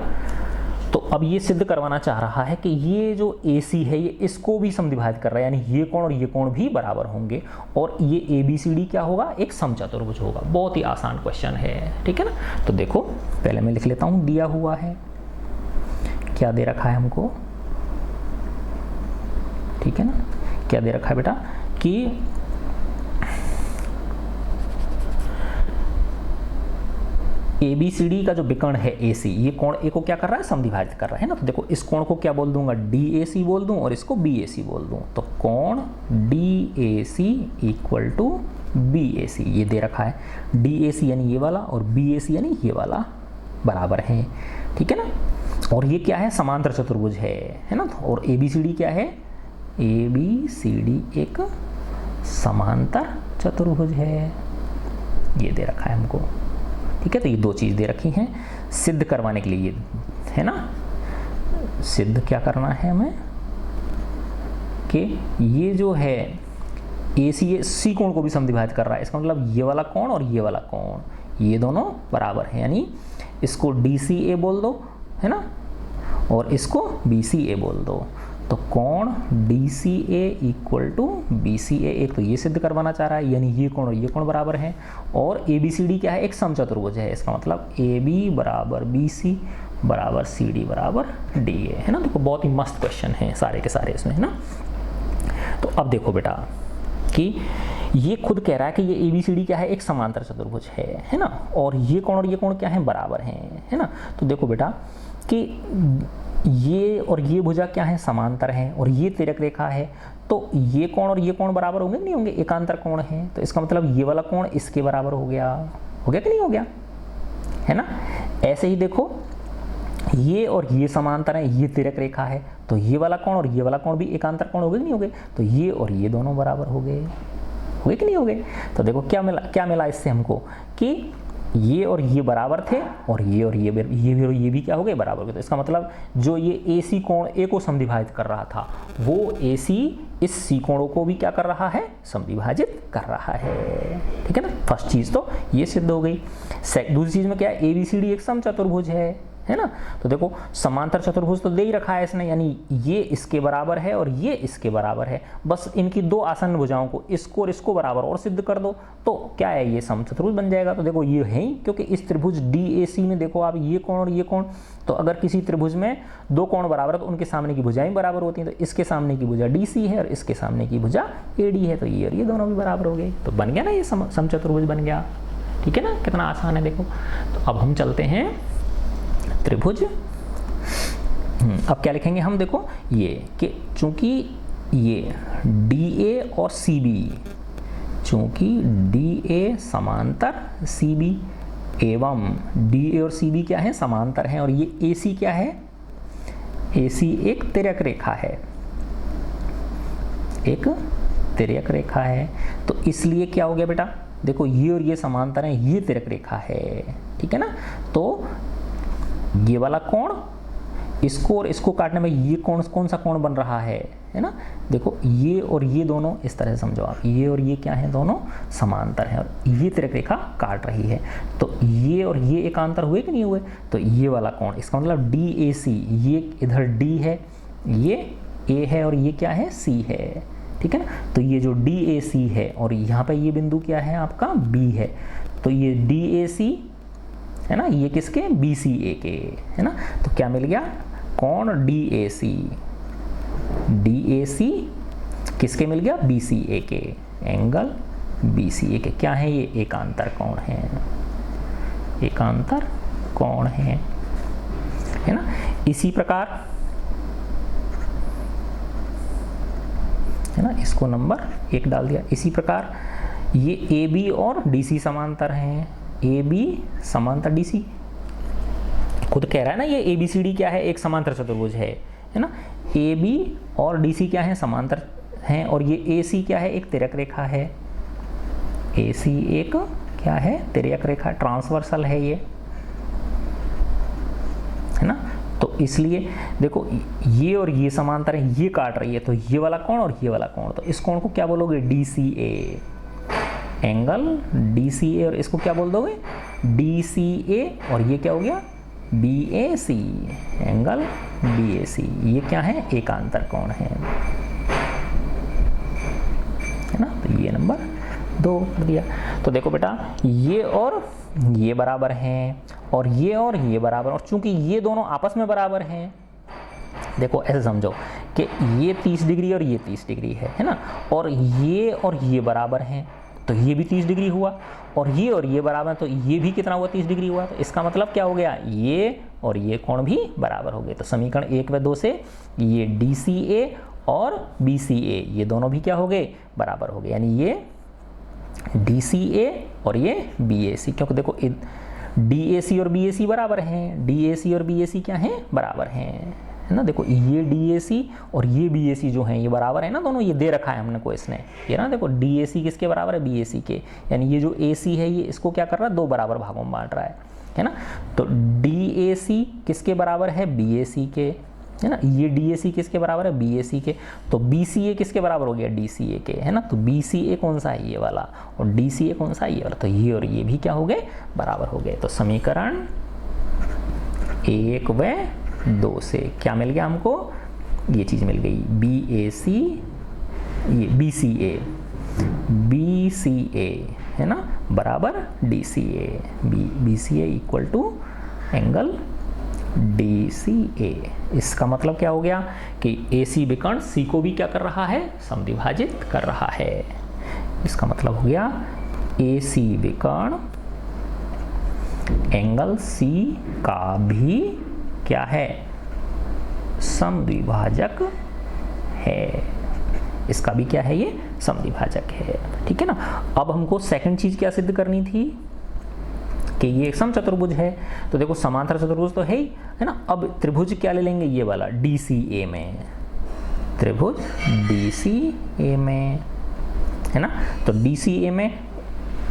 तो अब ये सिद्ध करवाना चाह रहा है कि ये जो ए सी है ये इसको भी समद्विभाजित कर रहा है, यानी ये कोण और ये कोण भी बराबर होंगे और ये ए बी सी डी क्या होगा? एक समचतुर्भुज होगा। बहुत ही आसान क्वेश्चन है। ठीक है ना। तो देखो पहले मैं लिख लेता हूं, दिया हुआ है, क्या दे रखा है हमको? ठीक है ना। क्या दे रखा है बेटा कि ए बी सी डी का जो विकर्ण है ए सी, ये कोण ए को क्या कर रहा है? समद्विभाजित कर रहा है ना। तो देखो इस कोण को क्या बोल दूंगा? डी ए सी बोल दूं और इसको बी ए सी बोल दूं। तो कोण D A C equal to B A C, ये दे रखा है। डी ए सी यानी ये वाला और बी ए सी यानी ये वाला बराबर है। ठीक है ना। और ये क्या है? समांतर चतुर्भुज है ना। और ए बी सी डी क्या है? ए बी सी डी एक समांतर चतुर्भुज है, ये दे रखा है हमको। ठीक है। तो ये दो चीज़ दे रखी हैं सिद्ध करवाने के लिए, है ना। सिद्ध क्या करना है हमें कि ये जो है ए सी कोण को भी समद्विभाजित कर रहा है। इसका मतलब ये वाला कोण और ये वाला कोण ये दोनों बराबर हैं, यानी इसको डी सी ए बोल दो, है ना, और इसको बी सी ए बोल दो। तो कोण DCA इक्वल टू BCA, एक तो ये सिद्ध करवाना चाह रहा है, यानी ये कोण और ये कोण बराबर हैं, और ABCD क्या है, एक समचतुर्भुज है, इसका मतलब AB बराबर BC बराबर CD बराबर DA, है ना। देखो बहुत ही मस्त क्वेश्चन है सारे के सारे इसमें, है ना। तो अब देखो बेटा कि ये खुद कह रहा है कि ये ABCD क्या है, एक समांतर चतुर्भुज है ना, और ये कोण क्या है, बराबर हैं, है ना। तो देखो बेटा कि ये और ये भुजा क्या है, समांतर है, और ये तिर्यक रेखा है, तो ये कोण और ये कोण बराबर होंगे नहीं होंगे, एकांतर कोण है, तो इसका मतलब ये वाला कोण इसके बराबर हो गया कि नहीं हो गया, है ना। ऐसे ही देखो ये और ये समांतर है, ये तिर्यक रेखा है, तो ये वाला कोण और ये वाला कोण भी एकांतर कोण हो गए कि नहीं हो गए, तो ये और ये दोनों बराबर हो गए कि नहीं हो गए। तो देखो क्या मिला इससे हमको कि ये और ये बराबर थे, और ये भी क्या हो गए, बराबर हो गए। तो इसका मतलब जो ये AC कोण A को समद्विभाजित कर रहा था, वो AC इस C कोणों को भी क्या कर रहा है, समद्विभाजित कर रहा है, ठीक है ना। फर्स्ट चीज तो ये सिद्ध हो गई। दूसरी चीज में क्या है, ABCD एक समचतुर्भुज है ना। तो देखो समांतर चतुर्भुज तो दे ही रखा है इसने, यानी ये इसके बराबर है और ये इसके बराबर है, बस इनकी दो आसन्न भुजाओं को, इसको और इसको बराबर और सिद्ध कर दो, तो क्या है, ये समचतुर्भुज बन जाएगा। तो देखो ये है ही, क्योंकि इस त्रिभुज DAC में देखो आप, ये कोण और ये कोण, तो अगर किसी त्रिभुज में दो कोण बराबर है तो उनके सामने की भुजाएं बराबर होती हैं, तो इसके सामने की भुजा DC है और इसके सामने की भुजा AD है, तो ये और ये दोनों भी बराबर हो गए, तो बन गया ना, ये समचतुर्भुज बन गया, ठीक है ना। कितना आसान है देखो। तो अब हम चलते हैं त्रिभुज। अब क्या लिखेंगे हम, देखो ये कि चूंकि ये DA और CB, चूंकि DA समांतर CB एवं DA और CB क्या है, समांतर हैं, और ये AC क्या है, AC एक तिर्यक रेखा है, एक तिर्यक रेखा है, तो इसलिए क्या हो गया बेटा, देखो ये और ये समांतर हैं, ये तिर्यक रेखा है, ठीक है ना। तो ये वाला कोण, इसको और इसको काटने में ये कौन सा कोण बन रहा है ना। देखो ये और ये दोनों इस तरह से समझो आप, ये और ये क्या है, दोनों समांतर हैं, और ये तिर्यक रेखा काट रही है, तो ये और ये एकांतर हुए कि नहीं हुए, तो ये वाला कोण, इसका मतलब DAC, ये इधर D है, ये A है, और ये क्या है, C है, ठीक है ना। तो ये जो DAC है, और यहाँ पे ये बिंदु क्या है आपका, B है, तो ये DAC है ना, ये किसके, BCA के, है ना। तो क्या मिल गया, कोण DAC किसके मिल गया, BCA के, एंगल BCA के, क्या है ये, एकांतर कोण है, एकांतर कोण है ना। इसी प्रकार है ना, इसको नंबर 1 डाल दिया। इसी प्रकार ये AB और DC समांतर हैं, AB समांतर DC, खुद कह रहा है ना, ये ABCD क्या है, एक समांतर चतुर्भुज है ना। AB और DC क्या है, समांतर हैं, और ये AC क्या है, एक तिर्यक रेखा है, AC एक क्या है, तिर्यक रेखा, ट्रांसवर्सल है ये, है ना। तो इसलिए देखो ये और ये समांतर है, ये काट रही है, तो ये वाला कोण और ये वाला कोण, तो इस कोण को क्या बोलोगे, DCA, एंगल DCA, और इसको क्या बोल दोगे, DCA, और ये क्या हो गया, BAC, एंगल BAC, ये क्या है, एकांतर कोण है ना। तो ये नंबर 2 कर दिया। तो देखो बेटा ये और ये बराबर हैं, और ये बराबर, और चूंकि ये दोनों आपस में बराबर हैं, देखो ऐसे समझो कि ये 30 डिग्री और ये 30 डिग्री है ना, और ये बराबर हैं, तो ये भी 30 डिग्री हुआ, और ये बराबर है, तो ये भी कितना हुआ, 30 डिग्री हुआ। तो इसका मतलब क्या हो गया, ये और ये कोण भी बराबर हो गए। तो समीकरण 1 व 2 से ये DCA और BCA ये दोनों भी क्या हो गए, बराबर हो गए, यानी ये DCA और ये BAC, क्योंकि देखो DAC और BAC बराबर हैं, DAC और BAC क्या हैं, बराबर हैं, है ना। देखो ये DAC और ये BAC जो हैं ये बराबर है ना, दोनों, ये दे रखा है हमने को इसने, ये ना देखो DAC किसके बराबर है, BAC के, यानी ये जो AC है ये इसको क्या कर रहा है, 2 बराबर भागों में बांट रहा है ना। तो DAC किसके बराबर है, BAC के, है ना। ये DAC किसके बराबर है, BAC के, तो BCA किसके बराबर हो गया, DCA के, है ना। तो BCA कौन सा है, ये वाला, और DCA कौन सा है, ये वाला, तो ये और ये भी क्या हो गए, बराबर हो गए। तो समीकरण 1 व 2 से क्या मिल गया हमको, ये चीज़ मिल गई, BAC, ये BCA, BCA है ना बराबर DCA, BCA equal to angle DCA। इसका मतलब क्या हो गया कि AC विकर्ण C को भी क्या कर रहा है, समद्विभाजित कर रहा है। इसका मतलब हो गया AC विकर्ण एंगल C का भी क्या है, समद्विभाजक है। इसका भी क्या है, ये समद्विभाजक है। ठीक है ना। अब हमको सेकंड चीज क्या सिद्ध करनी थी कि ये समचतुर्भुज है। तो देखो समांतर चतुर्भुज तो है ही, है ना। अब त्रिभुज क्या ले लेंगे, ये वाला DCA में, त्रिभुज DCA में, है ना। तो DCA में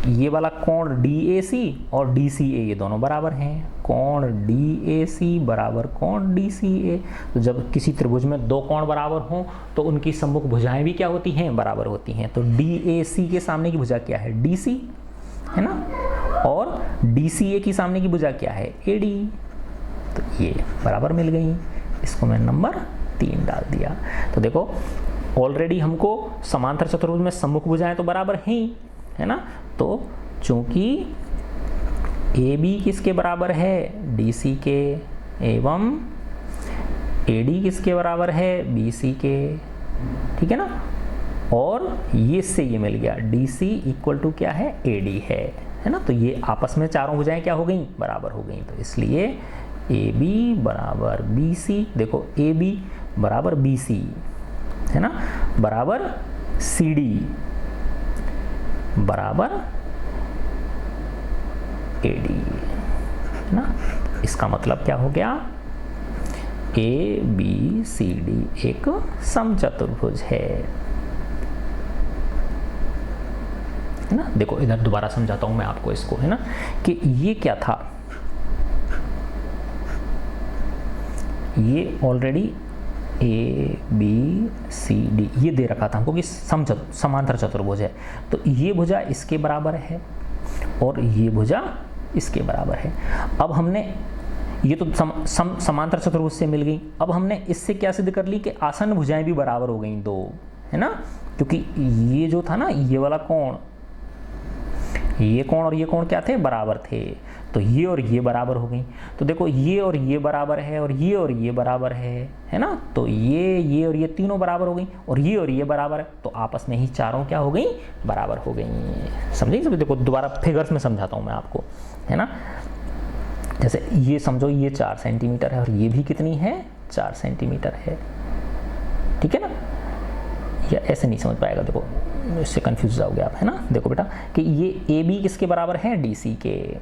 ये वाला कोण DAC और DCA ये दोनों बराबर हैं। कोण DAC बराबर कोण DCA। तो जब किसी त्रिभुज में दो कोण बराबर हों तो उनकी सम्मुख भुजाएं भी क्या होती हैं, बराबर होती हैं। तो DAC के सामने की भुजा क्या है, DC, है ना, और DCA की सामने की भुजा क्या है, AD। तो ये बराबर मिल गई। इसको मैं नंबर 3 डाल दिया। तो देखो ऑलरेडी हमको समांतर चतुर्भुज में सम्मुख भुजाएं तो बराबर हैं ही, है ना। तो चूंकि AB किसके बराबर है, DC के, एवं AD किसके बराबर है, BC के, ठीक है ना। और ये से ये मिल गया DC इक्वल टू क्या है, AD है ना। तो ये आपस में चारों भुजाएं क्या हो गई, बराबर हो गई। तो इसलिए AB बराबर BC, देखो AB बराबर BC, है ना, बराबर CD बराबर AD, है ना। इसका मतलब क्या हो गया, ABCD एक समचतुर्भुज है ना। देखो इधर दोबारा समझाता हूं मैं आपको इसको, है ना, कि ये क्या था, ये ऑलरेडी ABCD ये दे रखा था हमको कि समांतर चतुर्भुज है। तो ये भुजा इसके बराबर है और ये भुजा इसके बराबर है। अब हमने ये तो समांतर चतुर्भुज से मिल गई। अब हमने इससे क्या सिद्ध कर ली कि आसन्न भुजाएं भी बराबर हो गई दो, है ना। क्योंकि ये जो था ना, ये वाला कोण, ये कोण और ये कोण क्या थे, बराबर थे। तो ये और ये बराबर हो गई। तो देखो ये और ये बराबर है और ये बराबर है ना। तो ये और ये तीनों बराबर हो गई और ये बराबर है। तो आपस में ही चारों क्या हो गई, बराबर हो गई। समझे। देखो दोबारा फिगर्स में समझाता हूँ मैं आपको, है ना। जैसे ये समझो, ये 4 सेंटीमीटर है और ये भी कितनी है, 4 सेंटीमीटर है। ठीक है ना। या ऐसे नहीं समझ पाएगा, देखो इससे कंफ्यूज जाओगे आप, है ना। देखो बेटा कि ये AB किसके बराबर है, DC के,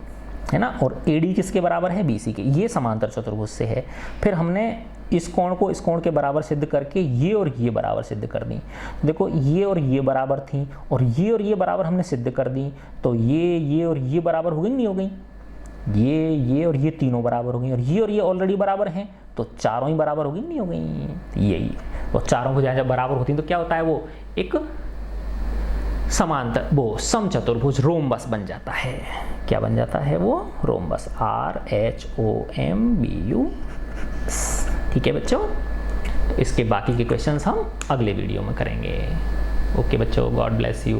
है ना, और AD किसके बराबर है, BC के। ये समांतर चतुर्भुज से है। फिर हमने इस कोण को इस कोण के बराबर सिद्ध करके ये और ये बराबर सिद्ध कर दी। देखो ये और ये बराबर थी और ये बराबर हमने सिद्ध कर दी। तो ये और ये बराबर हो गई, नहीं हो गई, ये और ये तीनों बराबर हो गई और ये ऑलरेडी बराबर हैं। तो चारों ही बराबर हो गई, नहीं हो गई, यही। और चारों भुजाएं जब बराबर होती हैं तो क्या होता है, वो एक समांतर, वो समचतुर्भुज रोम्बस बन जाता है। क्या बन जाता है, वो रोम्बस, RHOMBU। ठीक है बच्चों। तो इसके बाकी के क्वेश्चंस हम अगले वीडियो में करेंगे। ओके बच्चों, गॉड ब्लेस यू।